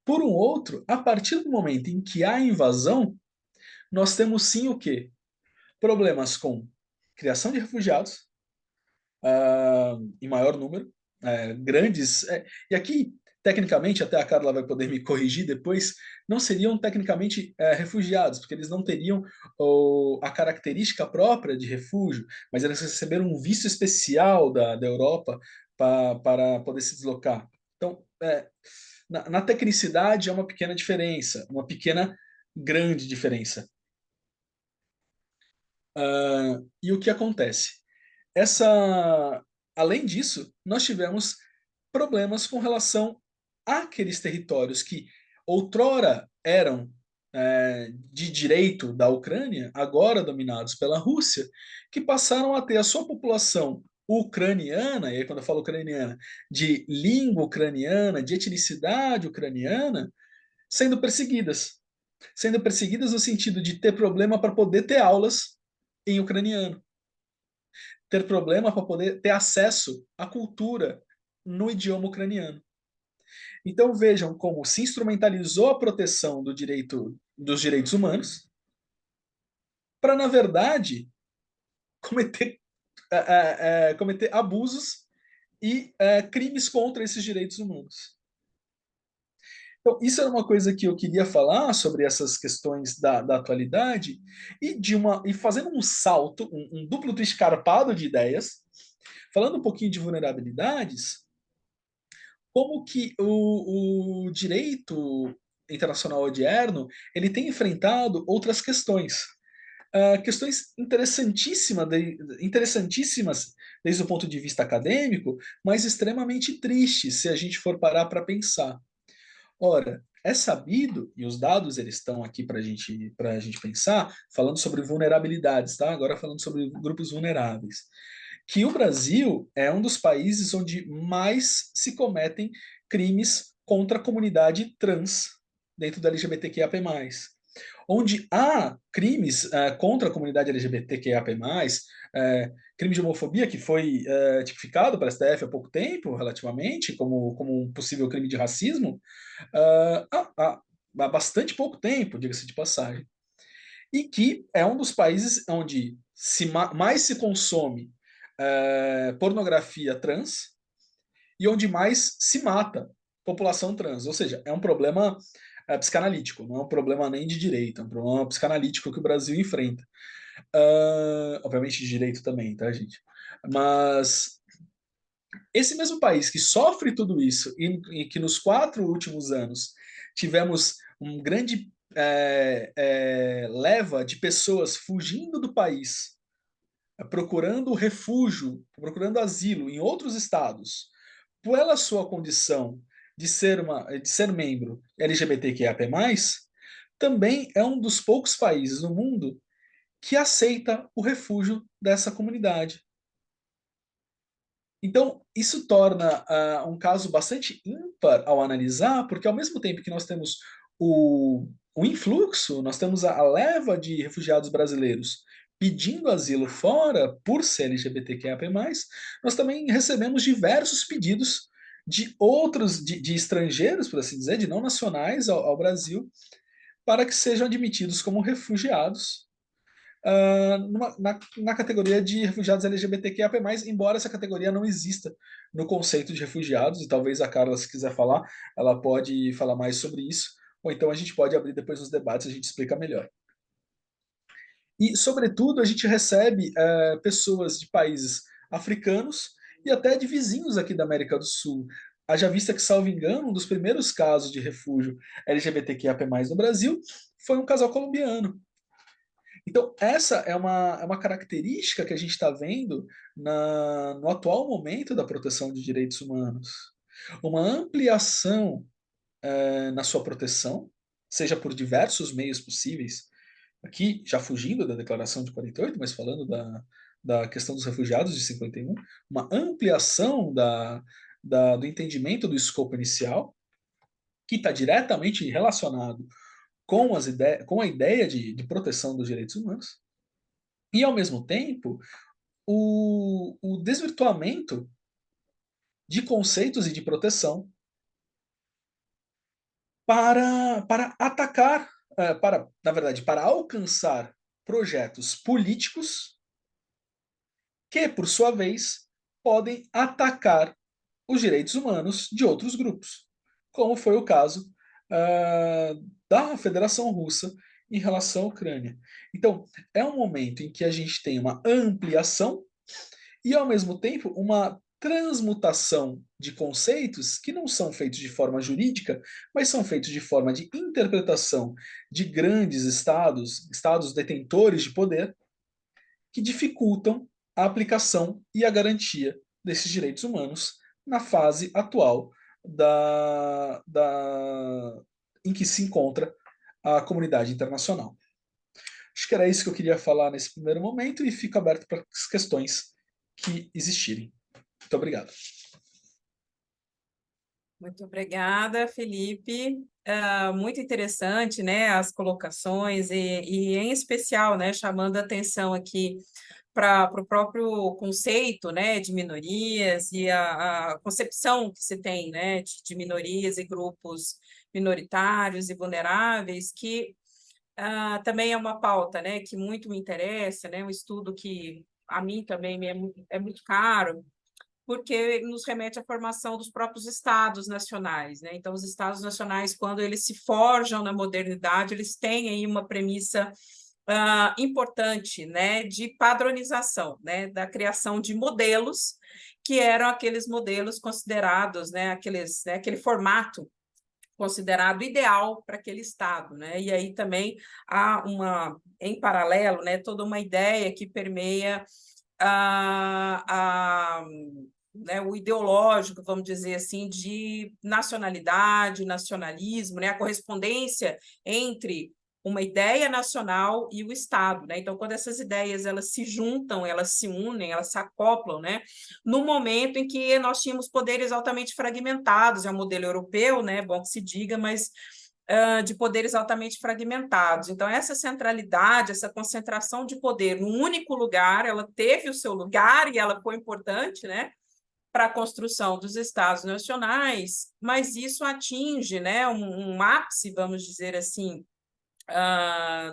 Por um outro, a partir do momento em que há invasão, nós temos sim o quê? Problemas com criação de refugiados, em maior número, grandes. E aqui, tecnicamente, até a Carla vai poder me corrigir depois, não seriam tecnicamente refugiados, porque eles não teriam a característica própria de refúgio, mas eles receberam um visto especial da Europa para poder se deslocar. Então, na tecnicidade há uma pequena diferença, uma pequena grande diferença. E o que acontece? Além disso, nós tivemos problemas com relação àqueles territórios que outrora eram de direito da Ucrânia, agora dominados pela Rússia, que passaram a ter a sua população ucraniana, e aí quando eu falo ucraniana, de língua ucraniana, de etnicidade ucraniana, sendo perseguidas. Sendo perseguidas no sentido de ter problema para poder ter aulas em ucraniano, ter problema para poder ter acesso à cultura no idioma ucraniano. Então vejam como se instrumentalizou a proteção dos direitos humanos para, na verdade, cometer, cometer abusos e crimes contra esses direitos humanos. Então, isso era uma coisa que eu queria falar sobre essas questões da atualidade e fazendo um salto, um duplo escarpado de ideias, falando um pouquinho de vulnerabilidades, como que o direito internacional odierno ele tem enfrentado outras questões. Questões interessantíssimas desde o ponto de vista acadêmico, mas extremamente tristes se a gente for parar para pensar. Ora, é sabido, e os dados eles estão aqui para a gente pensar, falando sobre vulnerabilidades, tá? Agora falando sobre grupos vulneráveis, que o Brasil é um dos países onde mais se cometem crimes contra a comunidade trans dentro da LGBTQIAP+. Onde há crimes contra a comunidade LGBTQIAP+, crime de homofobia que foi tipificado pela STF há pouco tempo, relativamente, como um possível crime de racismo, há bastante pouco tempo, diga-se de passagem. E que é um dos países onde mais se consome pornografia trans e onde mais se mata população trans. Ou seja, é um problema psicanalítico, não é um problema nem de direito, é um problema psicanalítico que o Brasil enfrenta. Obviamente de direito também, tá, gente? Mas esse mesmo país que sofre tudo isso e que nos 4 últimos anos tivemos um grande leva de pessoas fugindo do país, procurando refúgio, procurando asilo em outros estados, pela sua condição de ser membro LGBTQIAP+, também é um dos poucos países no mundo que aceita o refúgio dessa comunidade. Então, isso torna um caso bastante ímpar ao analisar, porque ao mesmo tempo que nós temos o influxo, nós temos a leva de refugiados brasileiros pedindo asilo fora por ser LGBTQIA+, nós também recebemos diversos pedidos de outros, de estrangeiros, por assim dizer, de não nacionais ao Brasil, para que sejam admitidos como refugiados na categoria de refugiados LGBTQIA+, embora essa categoria não exista no conceito de refugiados, e talvez a Carla, se quiser falar, ela pode falar mais sobre isso, ou então a gente pode abrir depois nos debates e a gente explica melhor. E, sobretudo, a gente recebe pessoas de países africanos e até de vizinhos aqui da América do Sul. Haja vista que, salvo engano, um dos primeiros casos de refúgio LGBTQIA+, no Brasil foi um casal colombiano. Então, essa é uma característica que a gente está vendo no atual momento da proteção de direitos humanos. Uma ampliação na sua proteção, seja por diversos meios possíveis, aqui já fugindo da Declaração de 48, mas falando da questão dos refugiados de 51, uma ampliação do entendimento do escopo inicial, que está diretamente relacionado com a ideia de proteção dos direitos humanos, e, ao mesmo tempo, o desvirtuamento de conceitos e de proteção para atacar, na verdade, para alcançar projetos políticos que, por sua vez, podem atacar os direitos humanos de outros grupos, como foi o caso da Federação Russa em relação à Ucrânia. Então, é um momento em que a gente tem uma ampliação e, ao mesmo tempo, uma transmutação de conceitos que não são feitos de forma jurídica, mas são feitos de forma de interpretação de grandes estados, estados detentores de poder, que dificultam a aplicação e a garantia desses direitos humanos na fase atual em que se encontra a comunidade internacional. Acho que era isso que eu queria falar nesse primeiro momento e fico aberto para as questões que existirem. Muito obrigado. Muito obrigada, Felipe. Muito interessante, né, as colocações e em especial, né, chamando a atenção aqui para o próprio conceito, né, de minorias e a concepção que se tem, né, de minorias e grupos minoritários e vulneráveis, que também é uma pauta, né, que muito me interessa, né, um estudo que a mim também é muito caro, porque nos remete à formação dos próprios estados nacionais, né? Então, os estados nacionais, quando eles se forjam na modernidade, eles têm aí uma premissa importante, né, de padronização, né, da criação de modelos que eram aqueles modelos considerados, né, aquele formato considerado ideal para aquele estado, né? E aí também há em paralelo, né, toda uma ideia que permeia né, o ideológico, vamos dizer assim, de nacionalidade, nacionalismo, né, a correspondência entre uma ideia nacional e o Estado, né? Então, quando essas ideias elas se juntam, elas se unem, elas se acoplam, né? No momento em que nós tínhamos poderes altamente fragmentados, é o modelo europeu, né? Bom que se diga, mas de poderes altamente fragmentados. Então, essa centralidade, essa concentração de poder num único lugar, ela teve o seu lugar e ela foi importante, né, para a construção dos Estados nacionais, mas isso atinge, né, um ápice, vamos dizer assim,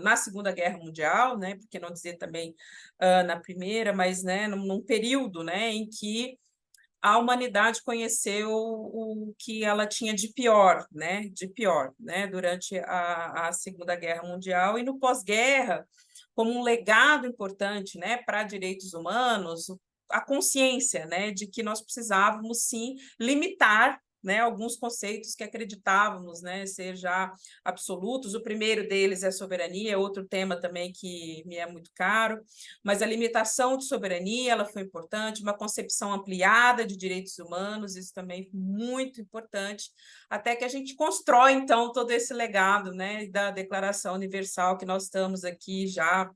na Segunda Guerra Mundial, né, porque não dizer também na Primeira, mas, né, num período, né, em que a humanidade conheceu o que ela tinha de pior, né, durante a Segunda Guerra Mundial e no pós-guerra, como um legado importante, né, para direitos humanos, a consciência, né, de que nós precisávamos sim limitar, né, alguns conceitos que acreditávamos, né, ser já absolutos. O primeiro deles é a soberania, outro tema também que me é muito caro, mas a limitação de soberania, ela foi importante, uma concepção ampliada de direitos humanos, isso também muito importante, até que a gente constrói, então, todo esse legado, né, da Declaração Universal que nós estamos aqui já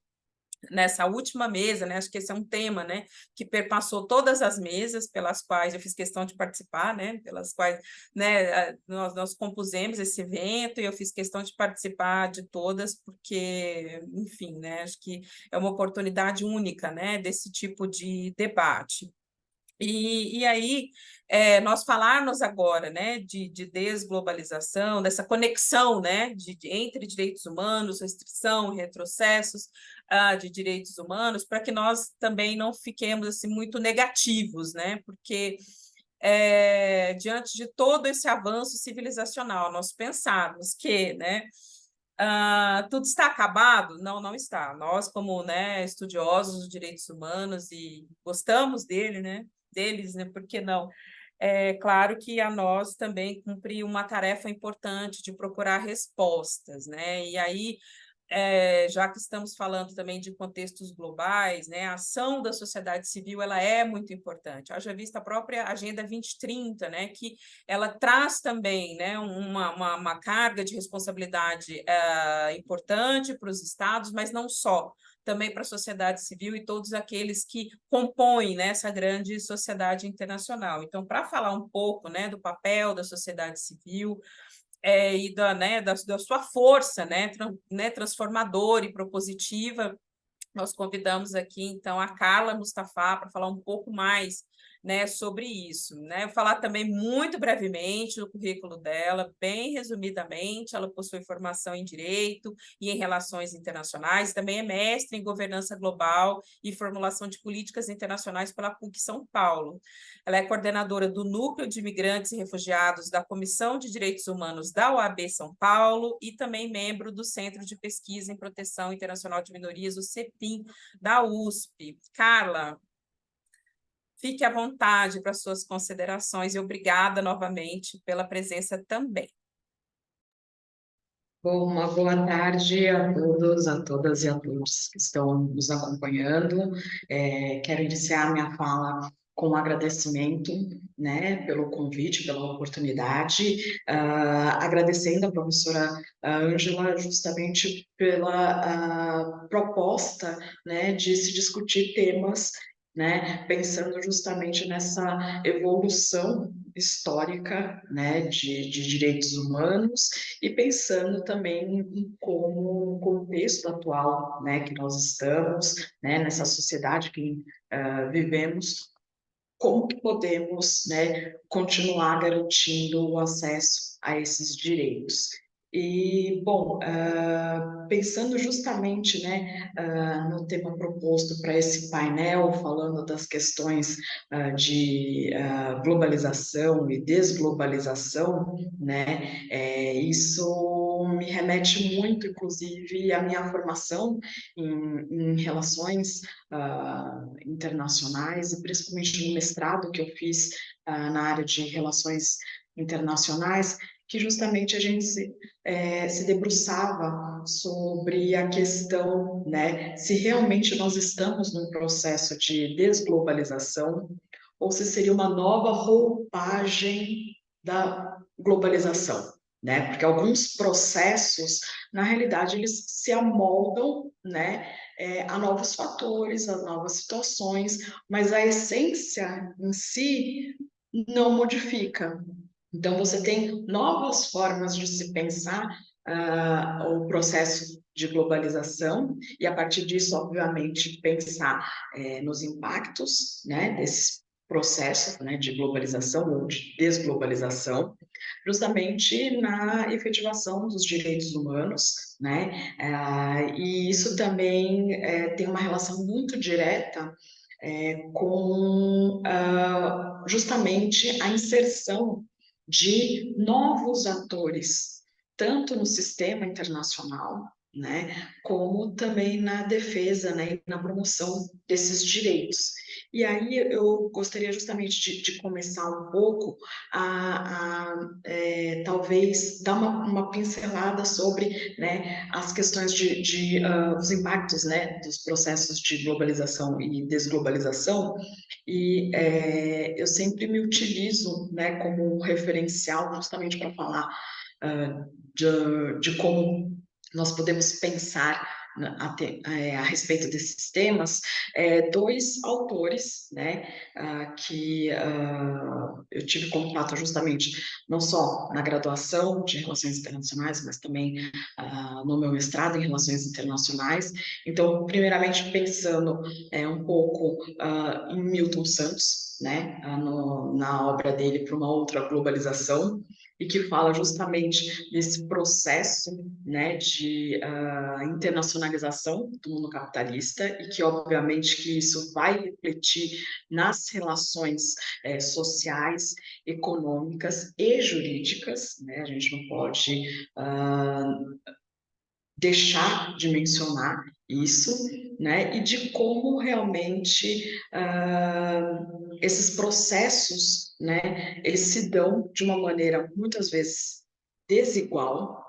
nessa última mesa, né? Acho que esse é um tema, né, que perpassou todas as mesas pelas quais eu fiz questão de participar, né, pelas quais, né, nós compusemos esse evento e eu fiz questão de participar de todas, porque, enfim, né, acho que é uma oportunidade única, né, desse tipo de debate. E aí, nós falarmos agora, né, de desglobalização, dessa conexão, né, entre direitos humanos, restrição, retrocessos de direitos humanos, para que nós também não fiquemos assim, muito negativos, né, porque diante de todo esse avanço civilizacional, nós pensarmos que, né, tudo está acabado? Não, não está. Nós, como, né, estudiosos dos direitos humanos e gostamos deles, né, por que não? É claro que a nós também cumpre uma tarefa importante de procurar respostas, né? E aí, já que estamos falando também de contextos globais, né, a ação da sociedade civil ela é muito importante. Haja vista a própria Agenda 2030, né, que ela traz também, né, uma carga de responsabilidade importante para os estados, mas não só, também para a sociedade civil e todos aqueles que compõem, né, essa grande sociedade internacional. Então, para falar um pouco, né, do papel da sociedade civil, e da sua força, transformadora e propositiva, nós convidamos aqui, então, a Carla Mustafa para falar um pouco mais né, sobre isso, né? Eu vou falar também muito brevemente do currículo dela, bem resumidamente. Ela possui formação em Direito e em Relações Internacionais, também é mestre em Governança Global e Formulação de Políticas Internacionais pela PUC São Paulo. Ela é coordenadora do Núcleo de Imigrantes e Refugiados da Comissão de Direitos Humanos da OAB São Paulo e também membro do Centro de Pesquisa em Proteção Internacional de Minorias, o CEPIM, da USP. Carla, fique à vontade para suas considerações e obrigada novamente pela presença também. Bom, uma boa tarde a todos, a todas e a todos que estão nos acompanhando. Quero iniciar minha fala com um agradecimento, né, pelo convite, pela oportunidade, agradecendo a professora Ângela justamente pela proposta, né, de se discutir temas, né, pensando justamente nessa evolução histórica, né, de direitos humanos e pensando também em como o contexto atual, né, que nós estamos, né, nessa sociedade que vivemos, como que podemos, né, continuar garantindo o acesso a esses direitos. E, bom, pensando justamente, né, no tema proposto para esse painel, falando das questões de globalização e desglobalização, né, isso me remete muito, inclusive, à minha formação em relações internacionais e principalmente no mestrado que eu fiz na área de relações internacionais, que justamente a gente se debruçava sobre a questão, né, se realmente nós estamos num processo de desglobalização ou se seria uma nova roupagem da globalização, né? Porque alguns processos, na realidade, eles se amoldam, né, a novos fatores, a novas situações, mas a essência em si não modifica. Então, você tem novas formas de se pensar o processo de globalização e, a partir disso, obviamente, pensar nos impactos, né, desses processos, né, de globalização ou de desglobalização, justamente na efetivação dos direitos humanos, né, e isso também tem uma relação muito direta com justamente a inserção de novos atores, tanto no sistema internacional, né, como também na defesa, né, e na promoção desses direitos. E aí eu gostaria justamente de começar um pouco talvez dar uma pincelada sobre, né, as questões os impactos, né, dos processos de globalização e desglobalização, e eu sempre me utilizo, né, como um referencial justamente para falar de como nós podemos pensar a respeito desses temas, dois autores, né, que eu tive contato justamente não só na graduação de Relações Internacionais, mas também no meu mestrado em Relações Internacionais. Então, primeiramente pensando um pouco em Milton Santos, né, na obra dele Para uma Outra Globalização, e que fala justamente desse processo, né, de internacionalização do mundo capitalista e que, obviamente, que isso vai refletir nas relações sociais, econômicas e jurídicas, né? A gente não pode deixar de mencionar isso, né? E de como realmente esses processos, né, eles se dão de uma maneira muitas vezes desigual,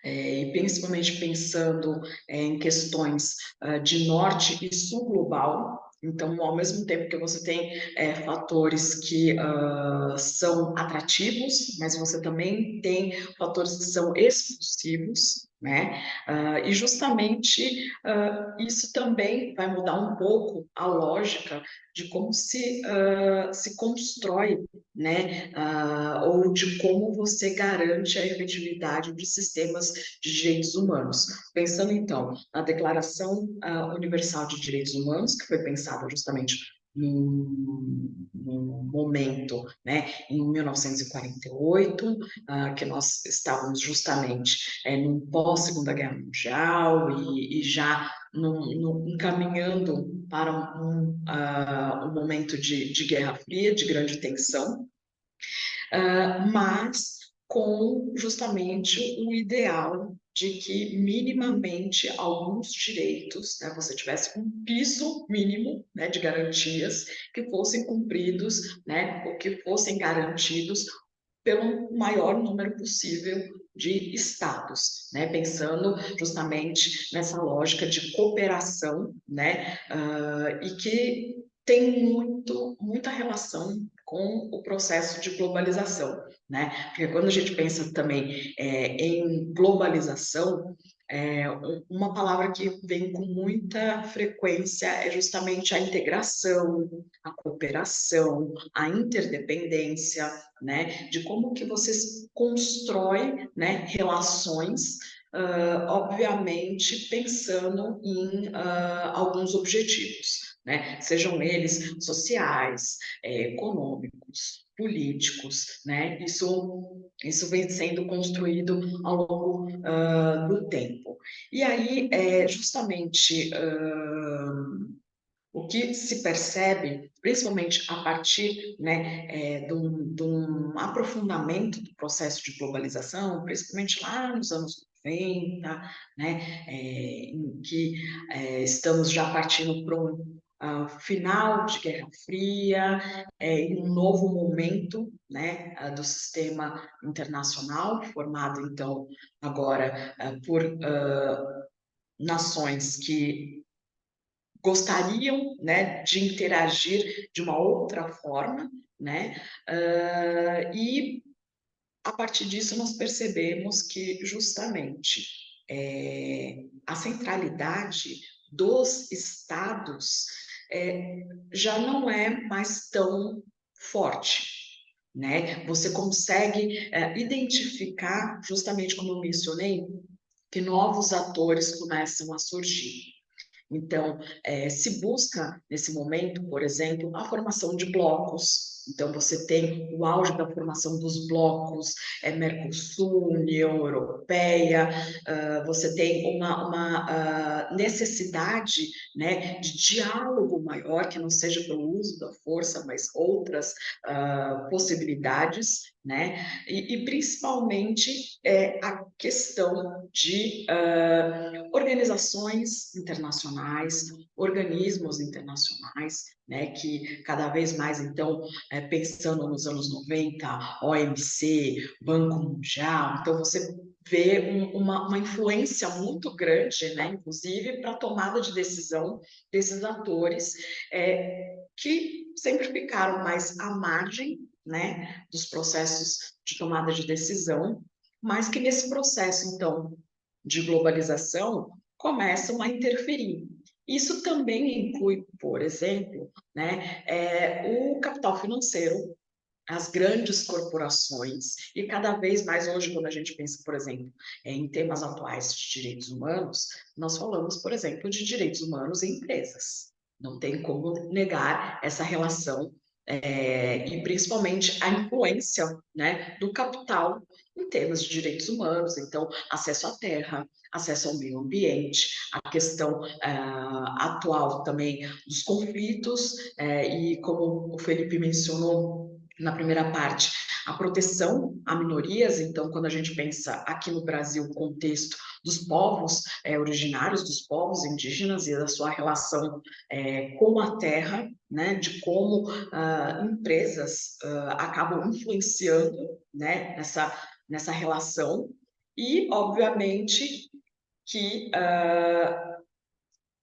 e principalmente pensando em questões de norte e sul global. Então, ao mesmo tempo que você tem fatores que são atrativos, mas você também tem fatores que são expulsivos, né? E justamente isso também vai mudar um pouco a lógica de como se constrói, né? Ou de como você garante a efetividade de sistemas de direitos humanos. Pensando, então, na Declaração Universal de Direitos Humanos, que foi pensada justamente num momento, né, em 1948, que nós estávamos justamente num pós-Segunda Guerra Mundial e já encaminhando para um momento de Guerra Fria, de grande tensão, mas com justamente o ideal de que minimamente alguns direitos, né, você tivesse um piso mínimo, né, de garantias que fossem cumpridos, né, ou que fossem garantidos pelo maior número possível de estados, né, pensando justamente nessa lógica de cooperação, né, e que tem muita relação com o processo de globalização, né? Porque quando a gente pensa também em globalização, uma palavra que vem com muita frequência é justamente a integração, a cooperação, a interdependência, né? De como que você constrói, né, relações, obviamente pensando em alguns objetivos, né? Sejam eles sociais, econômicos, políticos, né? Isso vem sendo construído ao longo do tempo. E aí, justamente, o que se percebe, principalmente a partir, né, de um aprofundamento do processo de globalização, principalmente lá nos anos 90, né, em que estamos já partindo para um final de Guerra Fria, em um novo momento, né, do sistema internacional, formado, então, agora por nações que gostariam, né, de interagir de uma outra forma, né? E a partir disso nós percebemos que justamente a centralidade dos estados já não é mais tão forte, né? Você consegue identificar, justamente como eu mencionei, que novos atores começam a surgir. Então, se busca, nesse momento, por exemplo, a formação de blocos. Então, você tem o auge da formação dos blocos, Mercosul, União Europeia, você tem uma necessidade, né, de diálogo maior, que não seja pelo uso da força, mas outras possibilidades, né? E principalmente a questão de organizações internacionais, organismos internacionais, né, que cada vez mais, então, pensando nos anos 90, OMC, Banco Mundial, então você vê uma influência muito grande, né, inclusive para a tomada de decisão desses atores que sempre ficaram mais à margem, né, dos processos de tomada de decisão, mas que nesse processo, então, de globalização começam a interferir. Isso também inclui, por exemplo, né, o capital financeiro, as grandes corporações, e cada vez mais hoje, quando a gente pensa, por exemplo, em temas atuais de direitos humanos, nós falamos, por exemplo, de direitos humanos em empresas. Não tem como negar essa relação e principalmente a influência, né, do capital em temas de direitos humanos, então acesso à terra, acesso ao meio ambiente, a questão atual também dos conflitos e como o Felipe mencionou na primeira parte, a proteção a minorias. Então, quando a gente pensa aqui no Brasil, o contexto dos povos originários, dos povos indígenas e da sua relação com a terra, né, de como empresas acabam influenciando, né, nessa relação, e, obviamente, que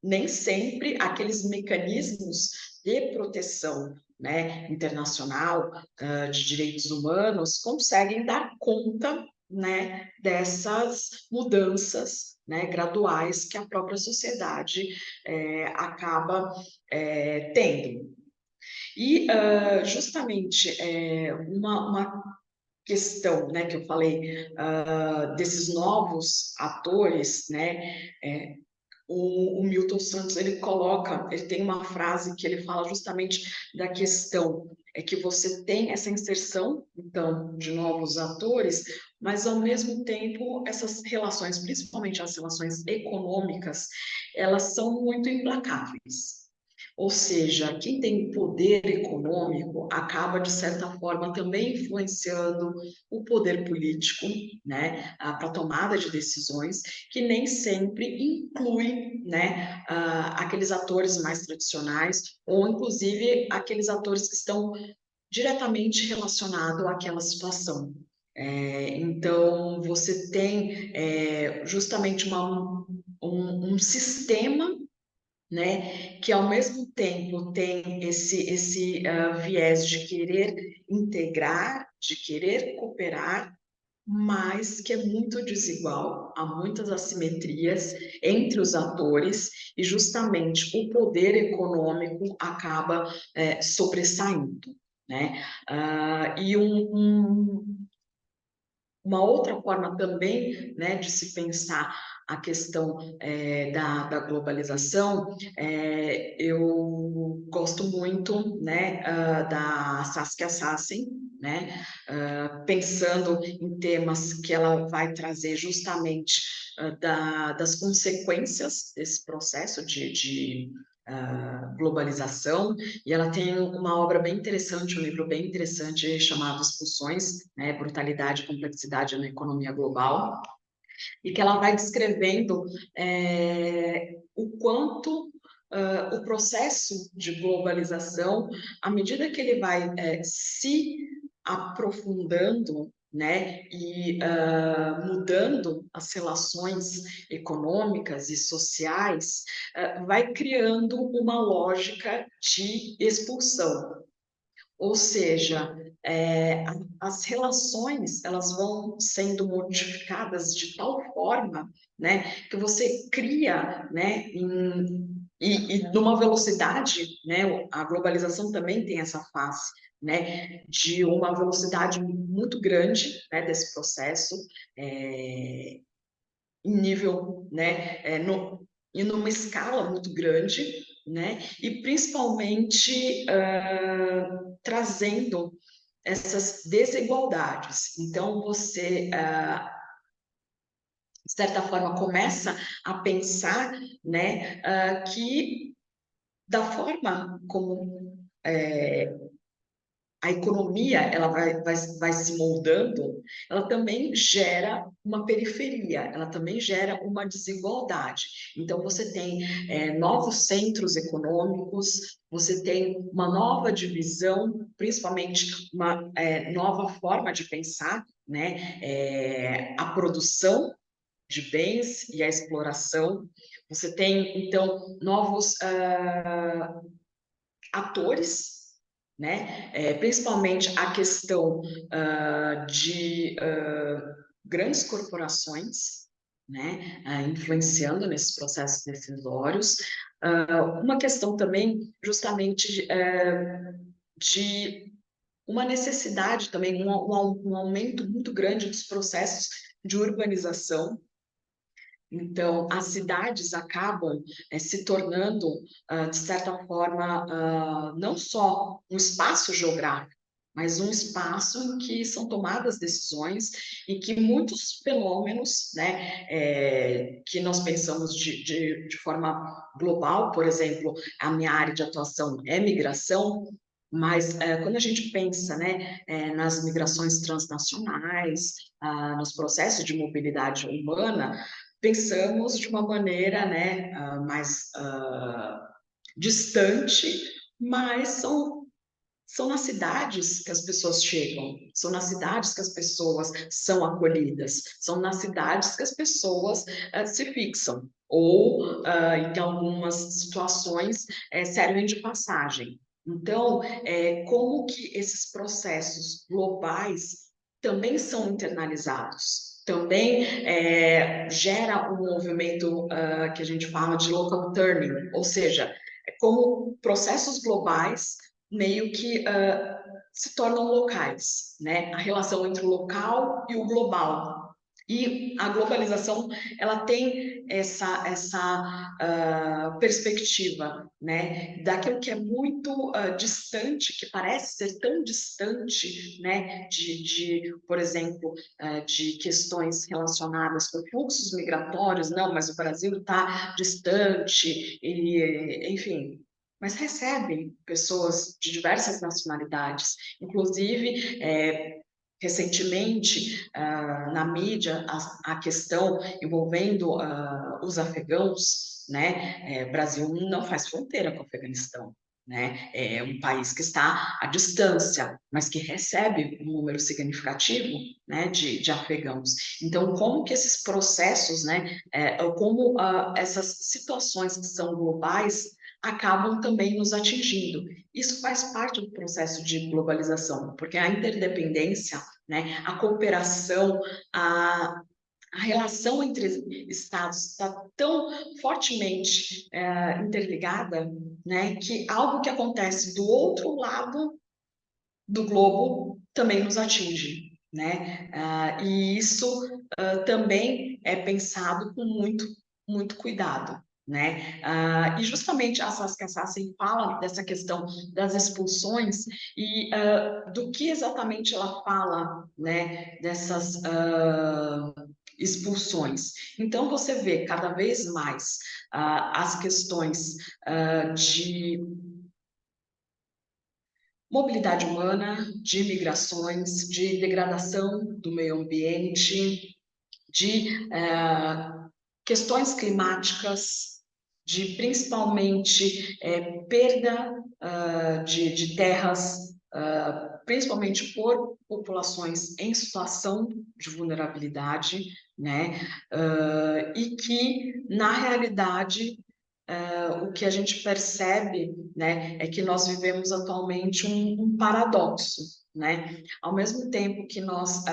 nem sempre aqueles mecanismos de proteção, né, internacional de direitos humanos conseguem dar conta, né, dessas mudanças, né, graduais que a própria sociedade acaba tendo. E justamente uma questão, né, que eu falei desses novos atores, né, o Milton Santos, ele tem uma frase que ele fala justamente da questão, é que você tem essa inserção, então, de novos atores, mas, ao mesmo tempo, essas relações, principalmente as relações econômicas, elas são muito implacáveis. Ou seja, quem tem poder econômico acaba, de certa forma, também influenciando o poder político, né, para a tomada de decisões, que nem sempre inclui, né, aqueles atores mais tradicionais, ou, inclusive, aqueles atores que estão diretamente relacionados àquela situação. Então, você tem justamente um sistema, né, que ao mesmo tempo tem esse viés de querer integrar, de querer cooperar, mas que é muito desigual, há muitas assimetrias entre os atores e justamente o poder econômico acaba sobressaindo, né? E uma outra forma também, né, de se pensar a questão da globalização, eu gosto muito, né, da Saskia Sassen, né, pensando em temas que ela vai trazer justamente das consequências desse processo de globalização, e ela tem uma obra bem interessante, um livro bem interessante chamado Expulsões, né, Brutalidade e Complexidade na Economia Global, e que ela vai descrevendo o quanto o processo de globalização, à medida que ele vai se aprofundando, né, e mudando as relações econômicas e sociais, vai criando uma lógica de expulsão. Ou seja, as relações, elas vão sendo modificadas de tal forma, né, que você cria, né, e numa velocidade, né, a globalização também tem essa face, né, de uma velocidade muito grande, né, desse processo, em nível, né, e numa escala muito grande, né, e principalmente trazendo essas desigualdades. Então, você, de certa forma, começa a pensar, né, que da forma como a economia ela vai se moldando, ela também gera uma periferia, ela também gera uma desigualdade. Então, você tem novos centros econômicos, você tem uma nova divisão, principalmente uma nova forma de pensar, né? A produção de bens e a exploração. Você tem, então, novos atores, né? Principalmente a questão de grandes corporações, né? Influenciando nesses processos decisórios. Uma questão também, justamente, de uma necessidade também, um aumento muito grande dos processos de urbanização. Então, as cidades acabam se tornando, de certa forma, não só um espaço geográfico, mas um espaço em que são tomadas decisões e que muitos fenômenos, né, que nós pensamos de forma global, por exemplo, a minha área de atuação é migração, mas quando a gente pensa, né, nas migrações transnacionais, nos processos de mobilidade humana, pensamos de uma maneira, né, mais distante, mas são nas cidades que as pessoas chegam, são nas cidades que as pessoas são acolhidas, são nas cidades que as pessoas se fixam, ou, em algumas situações, servem de passagem. Então, como que esses processos globais também são internalizados? Também gera um movimento que a gente fala de local turning, ou seja, como processos globais meio que se tornam locais, né? A relação entre o local e o global. E a globalização, ela tem essa perspectiva, né, daquilo que é muito distante, que parece ser tão distante, né, por exemplo, de questões relacionadas com fluxos migratórios. Não, mas o Brasil está distante, e, enfim, mas recebe pessoas de diversas nacionalidades, inclusive recentemente, na mídia, a questão envolvendo os afegãos, né? Brasil não faz fronteira com o Afeganistão, né? É um país que está à distância, mas que recebe um número significativo, né, de afegãos. Então, como que esses processos, né, como essas situações que são globais acabam também nos atingindo. Isso faz parte do processo de globalização, porque a interdependência, né, a cooperação, a relação entre estados está tão fortemente interligada, né, que algo que acontece do outro lado do globo também nos atinge, né? E isso também é pensado com muito cuidado, né? E justamente a Saskia Sassen fala dessa questão das expulsões e do que exatamente ela fala, né? Dessas expulsões. Então você vê cada vez mais as questões de mobilidade humana, de migrações, de degradação do meio ambiente, de questões climáticas, de principalmente perda de terras, principalmente por populações em situação de vulnerabilidade, né? E que, na realidade, o que a gente percebe, né, é que nós vivemos atualmente um paradoxo, né? Ao mesmo tempo que nós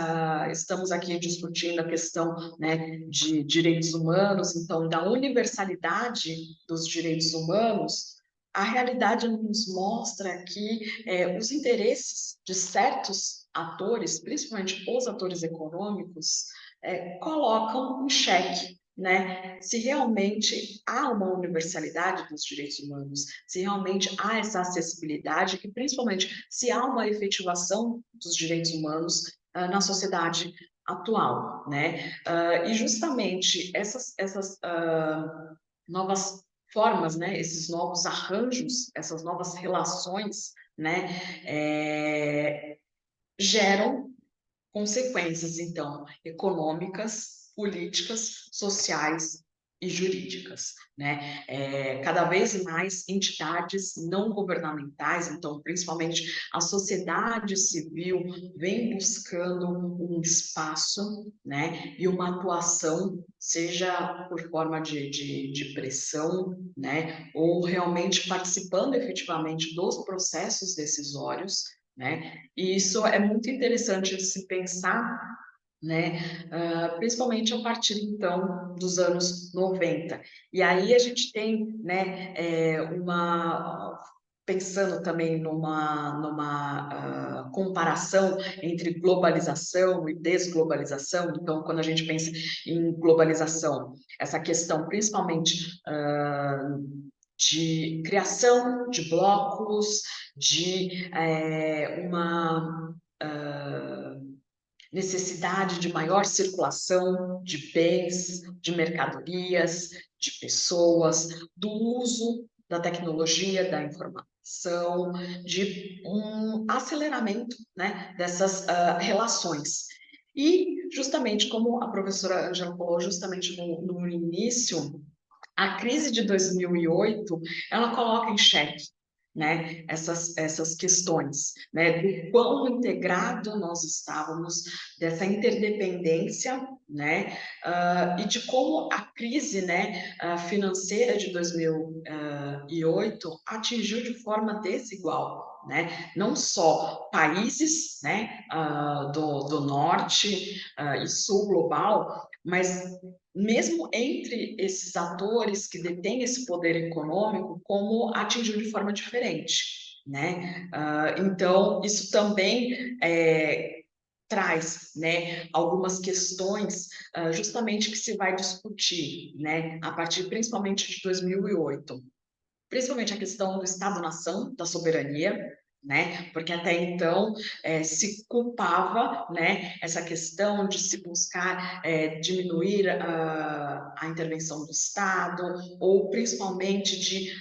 estamos aqui discutindo a questão, né, de direitos humanos, então da universalidade dos direitos humanos, a realidade nos mostra que os interesses de certos atores, principalmente os atores econômicos, colocam em xeque, né, se realmente há uma universalidade dos direitos humanos, se realmente há essa acessibilidade e principalmente se há uma efetivação dos direitos humanos na sociedade atual, né? E justamente essas novas formas, né, esses novos arranjos, essas novas relações, né, geram consequências, então, econômicas, políticas, sociais e jurídicas, né? Cada vez mais entidades não governamentais, então, principalmente a sociedade civil, vem buscando um espaço, né? E uma atuação, seja por forma de pressão, né? Ou realmente participando efetivamente dos processos decisórios, né? E isso é muito interessante de se pensar, né? Principalmente a partir, então, dos anos 90. E aí a gente tem, né, pensando também numa comparação entre globalização e desglobalização. Então, quando a gente pensa em globalização, essa questão principalmente de criação de blocos, de uma necessidade de maior circulação de bens, de mercadorias, de pessoas, do uso da tecnologia, da informação, de um aceleramento, né, dessas relações. E, justamente como a professora Ângela falou, justamente no início, a crise de 2008, ela coloca em xeque, né, essas questões, né, do quão integrado nós estávamos, dessa interdependência, né, e de como a crise, né, financeira de 2008 atingiu de forma desigual, né, não só países, né, do norte e sul global, mas mesmo entre esses atores que detêm esse poder econômico, como atingiu de forma diferente, né? Então, isso também traz, né, algumas questões justamente que se vai discutir, né, a partir principalmente de 2008, principalmente a questão do Estado-nação, da soberania, né, porque até então se culpava, né, essa questão de se buscar diminuir a intervenção do Estado, ou principalmente de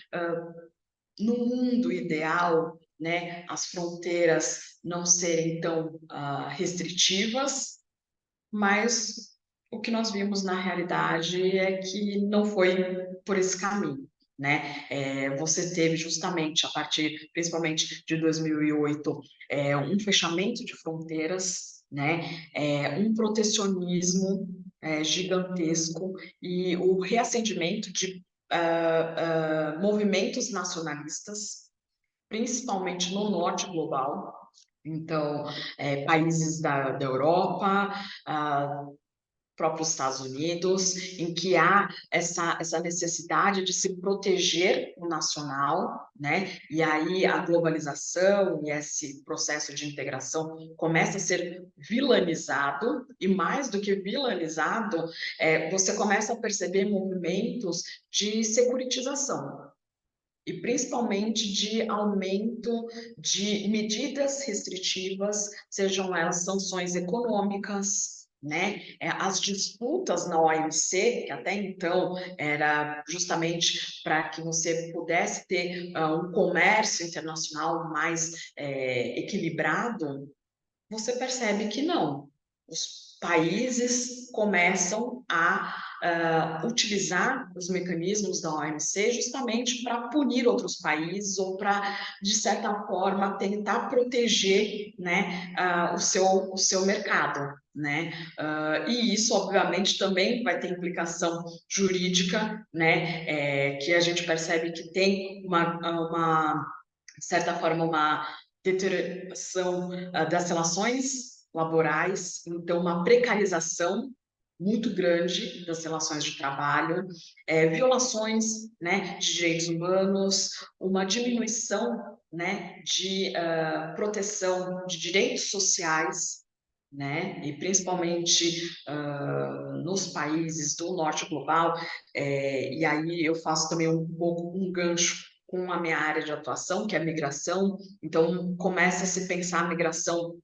no mundo ideal, né, as fronteiras não serem tão restritivas, mas o que nós vimos na realidade é que não foi por esse caminho, né? Você teve justamente a partir, principalmente de 2008, um fechamento de fronteiras, né? Um protecionismo gigantesco e o reacendimento de movimentos nacionalistas, principalmente no norte global. Então, países da Europa, próprios Estados Unidos, em que há essa necessidade de se proteger o nacional, né? E aí a globalização e esse processo de integração começa a ser vilanizado, e mais do que vilanizado, você começa a perceber movimentos de securitização, e principalmente de aumento de medidas restritivas, sejam elas sanções econômicas, né? As disputas na OMC, que até então era justamente para que você pudesse ter um comércio internacional mais equilibrado, você percebe que não. Os países começam a utilizar os mecanismos da OMC justamente para punir outros países ou para, de certa forma, tentar proteger, né, o seu mercado. Né? E isso, obviamente, também vai ter implicação jurídica, né? Que a gente percebe que tem de certa forma, uma deterioração das relações laborais, então uma precarização muito grande das relações de trabalho, violações, né, de direitos humanos, uma diminuição, né, de proteção de direitos sociais, né, e principalmente nos países do norte global, e aí eu faço também um pouco um gancho com a minha área de atuação, que é a migração. Então começa a se pensar a migração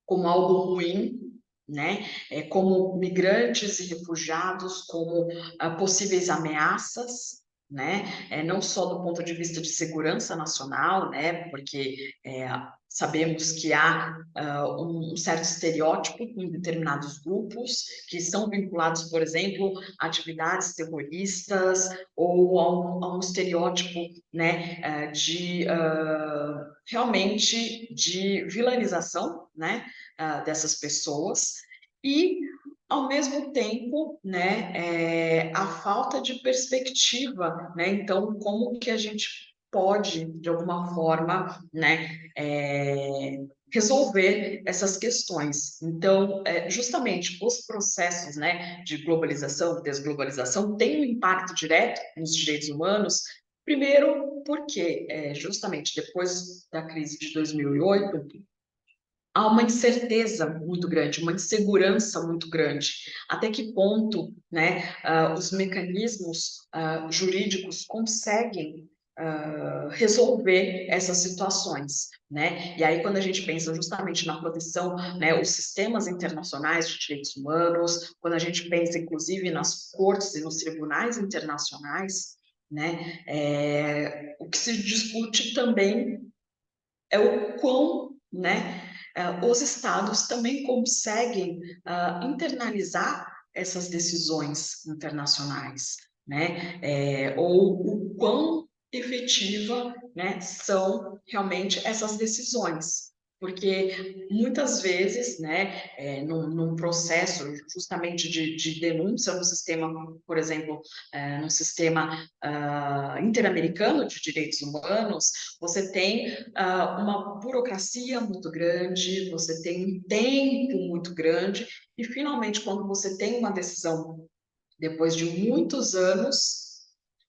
como algo ruim, né? Como migrantes e refugiados, como possíveis ameaças, né? Não só do ponto de vista de segurança nacional, né? Porque sabemos que há um certo estereótipo em determinados grupos que são vinculados, por exemplo, a atividades terroristas ou a um estereótipo, né? De realmente de vilanização, né? Dessas pessoas, e ao mesmo tempo, né, a falta de perspectiva, né? Então, como que a gente pode, de alguma forma, né, resolver essas questões? Então, justamente os processos, né, de globalização, desglobalização, têm um impacto direto nos direitos humanos. Primeiro, porque justamente depois da crise de 2008, há uma incerteza muito grande, uma insegurança muito grande. Até que ponto, né, os mecanismos jurídicos conseguem resolver essas situações, né? E aí quando a gente pensa justamente na proteção, né, os sistemas internacionais de direitos humanos, quando a gente pensa inclusive nas cortes e nos tribunais internacionais, né, o que se discute também é o quão, né, os estados também conseguem internalizar essas decisões internacionais, né, ou o quão efetiva, né, são realmente essas decisões. Porque muitas vezes, né, num processo justamente de denúncia no sistema, por exemplo, no sistema interamericano de direitos humanos, você tem uma burocracia muito grande, você tem um tempo muito grande, e finalmente, quando você tem uma decisão depois de muitos anos,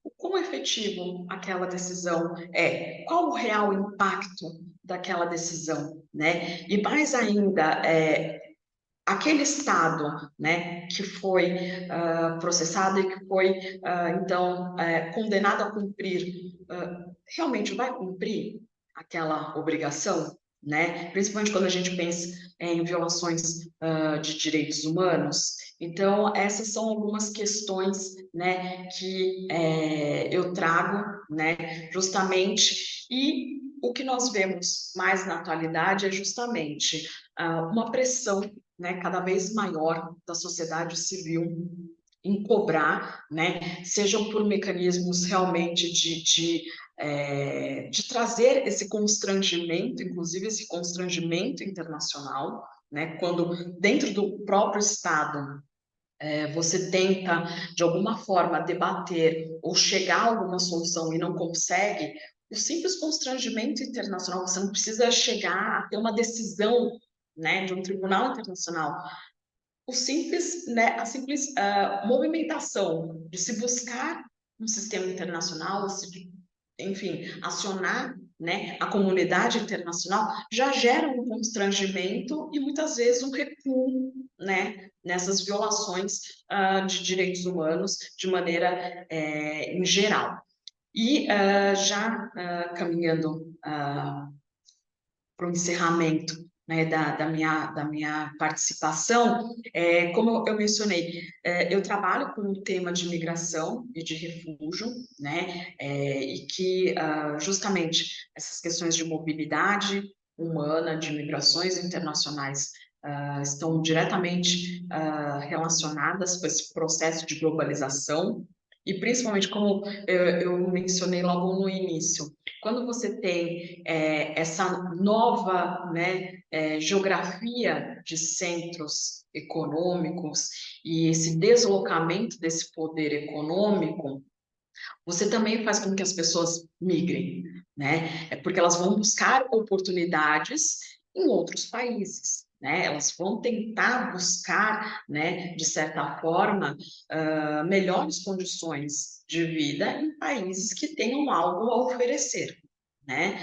o quão efetivo aquela decisão é, qual o real impacto daquela decisão, né? E mais ainda, aquele Estado, né, que foi processado e que foi, então, condenado a cumprir, realmente vai cumprir aquela obrigação, né? Principalmente quando a gente pensa em violações de direitos humanos. Então, essas são algumas questões, né, que eu trago, né, justamente, e o que nós vemos mais na atualidade é justamente uma pressão, né, cada vez maior da sociedade civil em cobrar, né, sejam por mecanismos realmente de trazer esse constrangimento, inclusive esse constrangimento internacional, né, quando dentro do próprio Estado você tenta, de alguma forma, debater ou chegar a alguma solução e não consegue, o simples constrangimento internacional, você não precisa chegar a ter uma decisão, né, de um tribunal internacional, a simples movimentação de se buscar um sistema internacional, enfim, acionar, né, a comunidade internacional, já gera um constrangimento e muitas vezes um recuo, né, nessas violações de direitos humanos de maneira em geral. E já caminhando para o encerramento, né, da minha participação, como eu mencionei, eu trabalho com o tema de migração e de refúgio, né, e que justamente essas questões de mobilidade humana, de migrações internacionais, estão diretamente relacionadas com esse processo de globalização, e principalmente como eu mencionei logo no início, quando você tem essa nova, né, geografia de centros econômicos e esse deslocamento desse poder econômico, você também faz com que as pessoas migrem, né? É porque elas vão buscar oportunidades em outros países, né? Elas vão tentar buscar, né, de certa forma, melhores condições de vida em países que tenham algo a oferecer, né?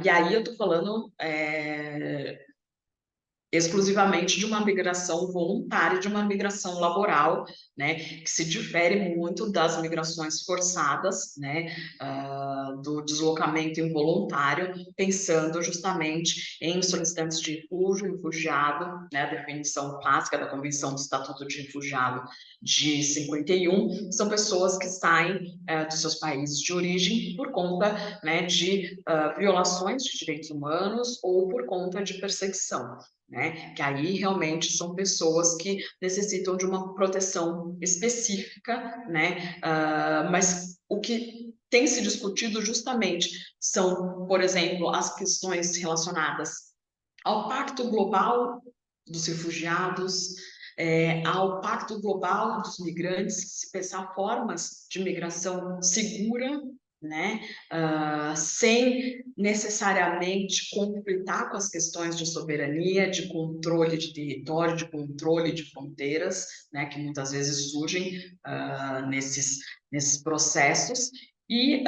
E aí eu estou falando exclusivamente de uma migração voluntária, de uma migração laboral, né, que se difere muito das migrações forçadas, né, do deslocamento involuntário, pensando justamente em solicitantes de refúgio, refugiado, né, a definição clássica da Convenção do Estatuto de Refugiado de 51, são pessoas que saem dos seus países de origem por conta, né, de violações de direitos humanos ou por conta de perseguição, né? Que aí realmente são pessoas que necessitam de uma proteção específica, né? Mas o que tem se discutido justamente são, por exemplo, as questões relacionadas ao Pacto Global dos Refugiados, ao Pacto Global dos Migrantes, se pensar formas de migração segura, né, sem necessariamente conflitar com as questões de soberania, de controle de território, de controle de fronteiras, né, que muitas vezes surgem nesses processos. E,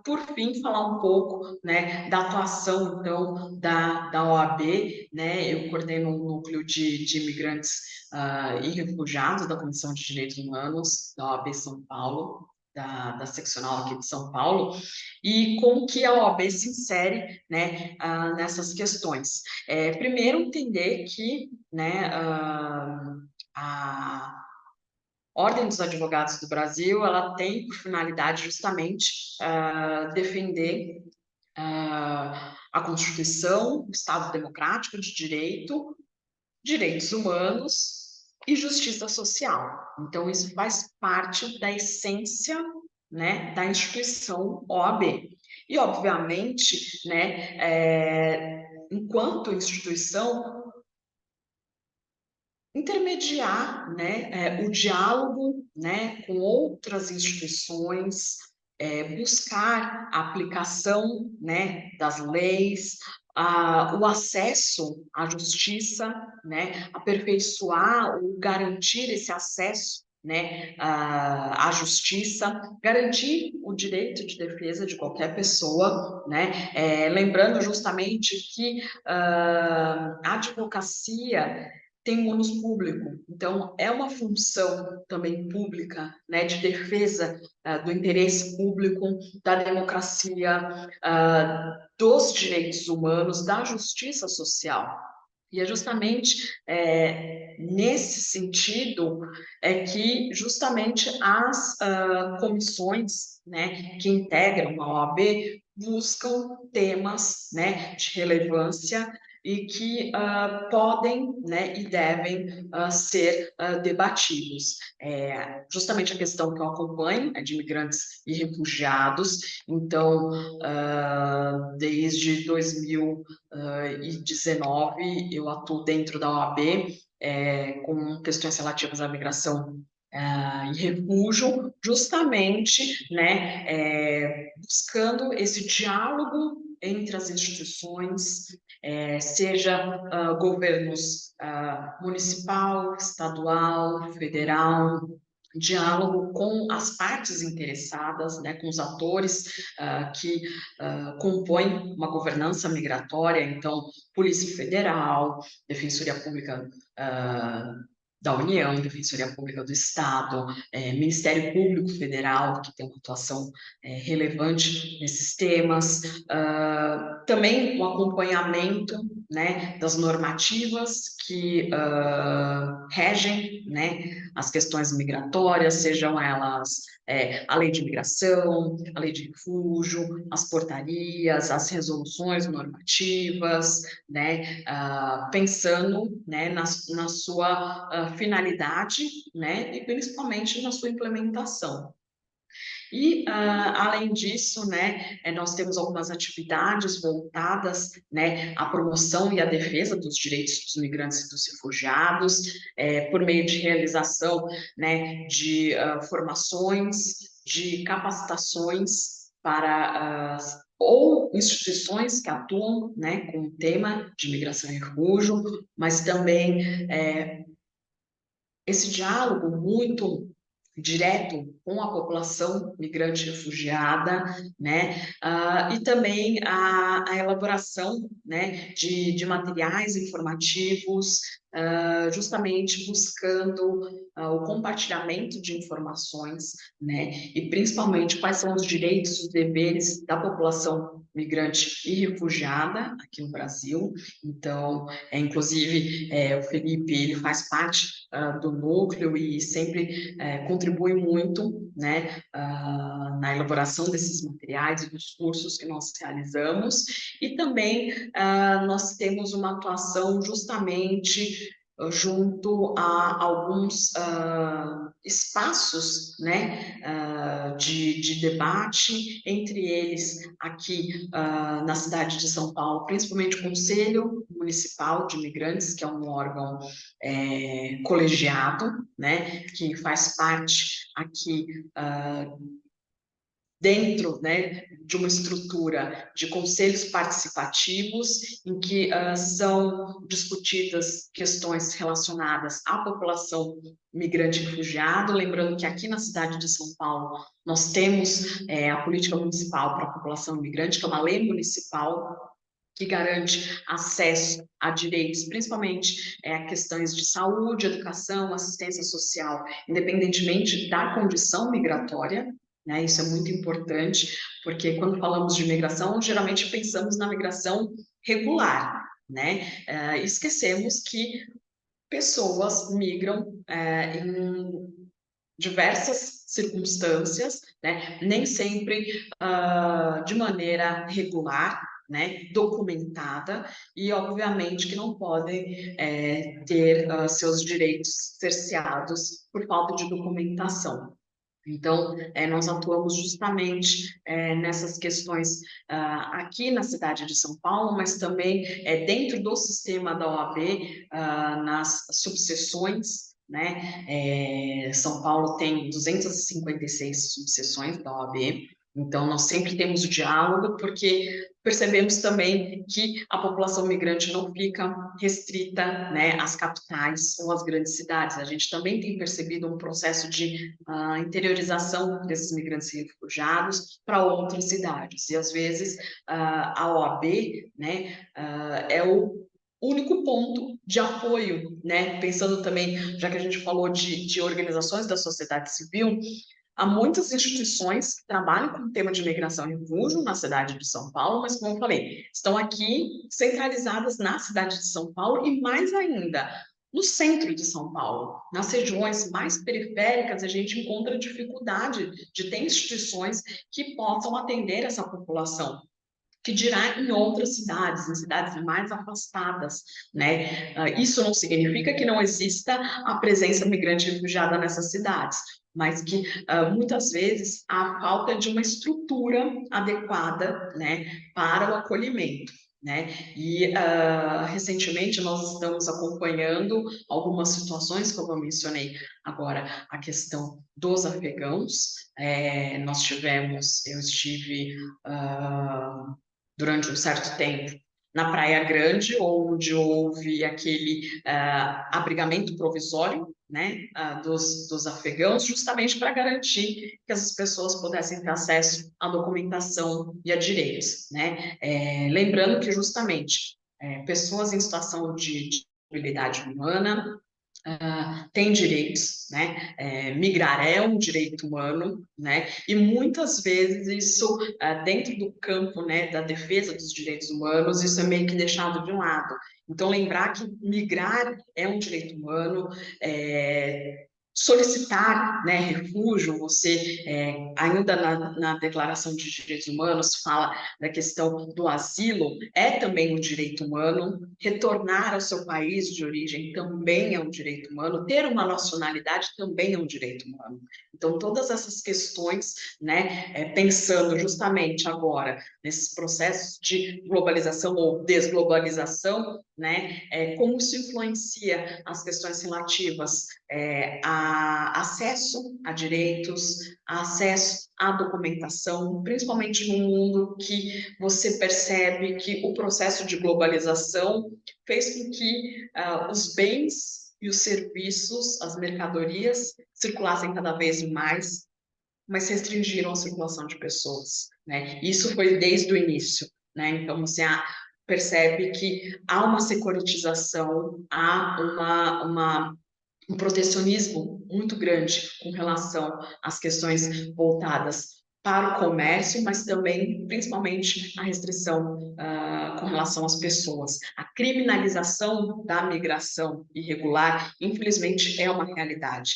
por fim, falar um pouco, né, da atuação, então, da OAB, né, eu coordeno um núcleo de imigrantes e refugiados da Comissão de Direitos Humanos da OAB São Paulo, da seccional aqui de São Paulo, e como que a OAB se insere, né, nessas questões. Primeiro, entender que, né, a Ordem dos Advogados do Brasil, ela tem por finalidade justamente defender a Constituição, o Estado democrático de direito, direitos humanos e justiça social. Então, isso faz parte da essência, né, da instituição OAB. E, obviamente, né, enquanto instituição, intermediar, né, o diálogo, né, com outras instituições, buscar a aplicação, né, das leis, o acesso à justiça, né, aperfeiçoar ou garantir esse acesso, né, a justiça, garantir o direito de defesa de qualquer pessoa, né, lembrando justamente que a advocacia tem um ônus público, então é uma função também pública, né, de defesa do interesse público, da democracia, dos direitos humanos, da justiça social. E é justamente nesse sentido que justamente as comissões, né, que integram a OAB buscam temas, né, de relevância e que podem, né, e devem ser debatidos. Justamente a questão que eu acompanho é de imigrantes e refugiados, então, desde 2019, eu atuo dentro da OAB com questões relativas à migração e refúgio, justamente, né, buscando esse diálogo entre as instituições, seja governos municipal, estadual, federal, diálogo com as partes interessadas, né, com os atores que compõem uma governança migratória, então, Polícia Federal, Defensoria Pública da União, Defensoria Pública do Estado, Ministério Público Federal, que tem uma atuação relevante nesses temas, também o acompanhamento, né, das normativas que regem, né, as questões migratórias, sejam elas a lei de imigração, a lei de refúgio, as portarias, as resoluções normativas, né, pensando, né, na sua finalidade, né, e principalmente na sua implementação. E, além disso, né, nós temos algumas atividades voltadas, né, à promoção e à defesa dos direitos dos migrantes e dos refugiados, por meio de realização, né, de formações, de capacitações para ou instituições que atuam, né, com o tema de migração e refúgio, mas também esse diálogo muito direto com a população migrante refugiada, né, e também a elaboração, né, de materiais informativos, justamente buscando o compartilhamento de informações, né, e principalmente quais são os direitos e os deveres da população migrante e refugiada aqui no Brasil. Então, inclusive, o Felipe, ele faz parte do núcleo e sempre contribui muito, né, na elaboração desses materiais e dos cursos que nós realizamos, e também nós temos uma atuação justamente junto a alguns espaços, né, de debate, entre eles aqui na cidade de São Paulo, principalmente o Conselho Municipal de Imigrantes, que é um órgão colegiado, né, que faz parte aqui dentro, né, de uma estrutura de conselhos participativos, em que são discutidas questões relacionadas à população migrante e refugiado, lembrando que aqui na cidade de São Paulo nós temos a política municipal para a população migrante, que é uma lei municipal que garante acesso a direitos, principalmente a questões de saúde, educação, assistência social, independentemente da condição migratória, né? Isso é muito importante, porque quando falamos de migração, geralmente pensamos na migração regular, né? Esquecemos que pessoas migram em diversas circunstâncias, né? Nem sempre de maneira regular, né? Documentada, e obviamente que não podem ter seus direitos cerceados por falta de documentação. Então, nós atuamos justamente nessas questões aqui na cidade de São Paulo, mas também dentro do sistema da OAB, nas subseções, né? São Paulo tem 256 subseções da OAB, então nós sempre temos o diálogo, porque percebemos também que a população migrante não fica restrita, né, às capitais ou às grandes cidades. A gente também tem percebido um processo de interiorização desses migrantes e refugiados para outras cidades. E, às vezes, a OAB, né, é o único ponto de apoio, né? Pensando também, já que a gente falou de organizações da sociedade civil, há muitas instituições que trabalham com o tema de migração e refúgio na cidade de São Paulo, mas, como eu falei, estão aqui centralizadas na cidade de São Paulo e, mais ainda, no centro de São Paulo. Nas regiões mais periféricas, a gente encontra dificuldade de ter instituições que possam atender essa população, que dirá em outras cidades, em cidades mais afastadas, né? Isso não significa que não exista a presença migrante e refugiada nessas cidades, mas que muitas vezes há falta de uma estrutura adequada, né, para o acolhimento, né? E recentemente nós estamos acompanhando algumas situações, como eu mencionei agora, a questão dos afegãos. Eu estive durante um certo tempo na Praia Grande, onde houve aquele abrigamento provisório, né, dos afegãos, justamente para garantir que essas pessoas pudessem ter acesso à documentação e a direitos, né? Lembrando que, justamente, pessoas em situação de mobilidade humana têm direitos, né? Migrar é um direito humano, né? E muitas vezes isso, dentro do campo, né, da defesa dos direitos humanos, isso é meio que deixado de lado. Então, lembrar que migrar é um direito humano, solicitar, né, refúgio, você, ainda na Declaração de Direitos Humanos, fala da questão do asilo, é também um direito humano, retornar ao seu país de origem também é um direito humano, ter uma nacionalidade também é um direito humano. Então, todas essas questões, né, pensando justamente agora nesses processos de globalização ou desglobalização, né, como isso influencia as questões relativas a acesso a direitos, a acesso à documentação, principalmente num mundo que você percebe que o processo de globalização fez com que os bens e os serviços, as mercadorias, circulassem cada vez mais, mas restringiram a circulação de pessoas, né? Isso foi desde o início, né? Então, você percebe que há uma securitização, há um protecionismo muito grande com relação às questões voltadas para o comércio, mas também, principalmente, a restrição com relação às pessoas. A criminalização da migração irregular, infelizmente, é uma realidade.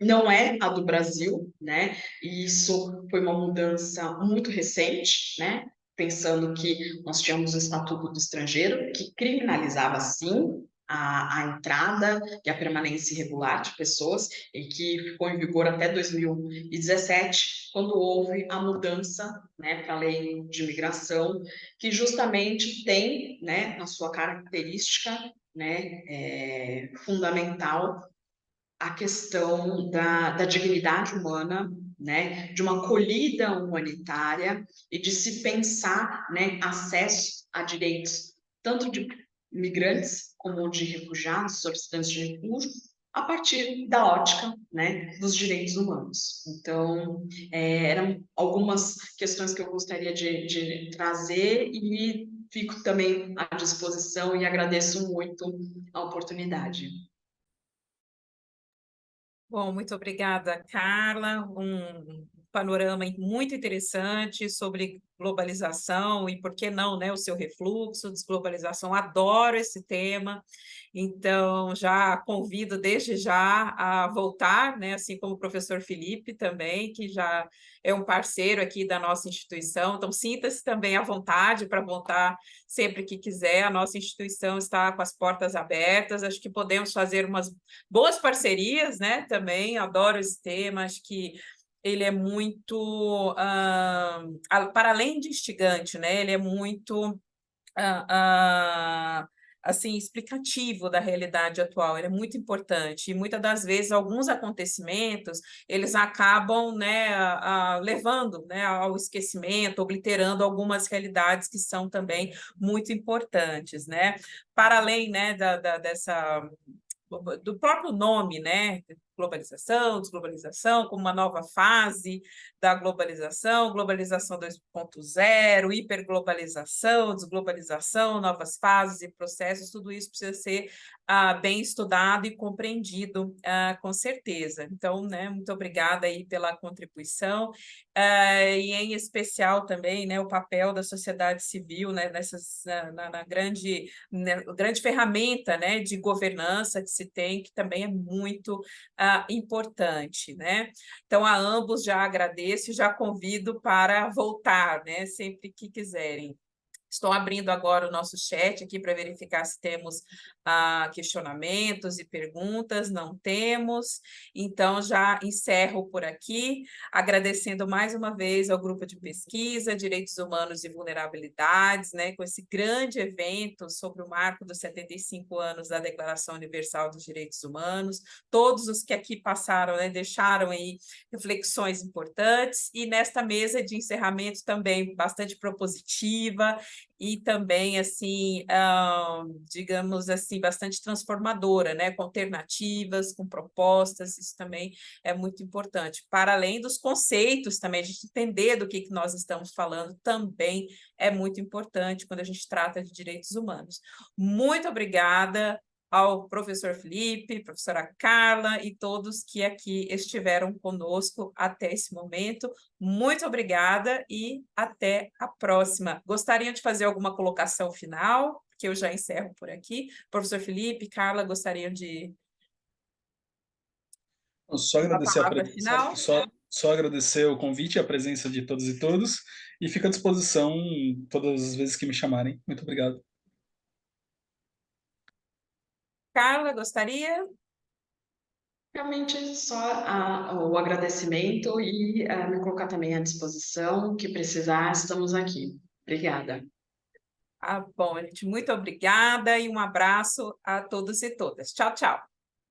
Não é a do Brasil, né? E isso foi uma mudança muito recente, né? Pensando que nós tínhamos o Estatuto do Estrangeiro, que criminalizava, sim, a entrada e a permanência irregular de pessoas, e que ficou em vigor até 2017, quando houve a mudança, né, para a lei de imigração, que justamente tem, né, na sua característica, né, fundamental, a questão da dignidade humana, né, de uma acolhida humanitária e de se pensar, né, acesso a direitos tanto de migrantes como de refugiados, solicitantes de refúgio, a partir da ótica, né, dos direitos humanos. Então, eram algumas questões que eu gostaria de trazer e fico também à disposição e agradeço muito a oportunidade. Bom, muito obrigada, Carla. Um panorama muito interessante sobre globalização e, por que não, né, o seu refluxo, desglobalização. Adoro esse tema. Então, já convido desde já a voltar, né, assim como o professor Felipe também, que já é um parceiro aqui da nossa instituição. Então, sinta-se também à vontade para voltar sempre que quiser. A nossa instituição está com as portas abertas. Acho que podemos fazer umas boas parcerias, né, também. Adoro esse tema, acho que ele é muito, para além de instigante, né, ele é muito assim, explicativo da realidade atual, ele é muito importante, e muitas das vezes alguns acontecimentos, eles acabam, né, levando, né, ao esquecimento, obliterando algumas realidades que são também muito importantes, né? Para além, né, do próprio nome, né? Globalização, desglobalização, como uma nova fase da globalização, globalização 2.0, hiperglobalização, desglobalização, novas fases e processos, tudo isso precisa ser bem estudado e compreendido, com certeza. Então, né, muito obrigada aí pela contribuição, e em especial também, né, o papel da sociedade civil, né, na grande ferramenta, né, de governança que se tem, que também é muito importante, né? Então, a ambos já agradeço e já convido para voltar, né, sempre que quiserem. Estou abrindo agora o nosso chat aqui para verificar se temos questionamentos e perguntas. Não temos, então já encerro por aqui, agradecendo mais uma vez ao grupo de pesquisa Direitos Humanos e Vulnerabilidades, né, com esse grande evento sobre o marco dos 75 anos da Declaração Universal dos Direitos Humanos, todos os que aqui passaram, né, deixaram aí reflexões importantes, e nesta mesa de encerramento também bastante propositiva, e também, assim, digamos assim, bastante transformadora, né? Com alternativas, com propostas, isso também é muito importante. Para além dos conceitos também, a gente entender do que nós estamos falando também é muito importante quando a gente trata de direitos humanos. Muito obrigada ao professor Felipe, professora Carla e todos que aqui estiveram conosco até esse momento. Muito obrigada e até a próxima. Gostariam de fazer alguma colocação final? Que eu já encerro por aqui. Professor Felipe, Carla, gostariam de Só uma agradecer, palavra final? só agradecer o convite e a presença de todos e todos, e fico à disposição todas as vezes que me chamarem. Muito obrigado. Carla, gostaria? Realmente só o agradecimento e me colocar também à disposição, que precisar, estamos aqui. Obrigada. Bom, gente, muito obrigada e um abraço a todos e todas. Tchau, tchau.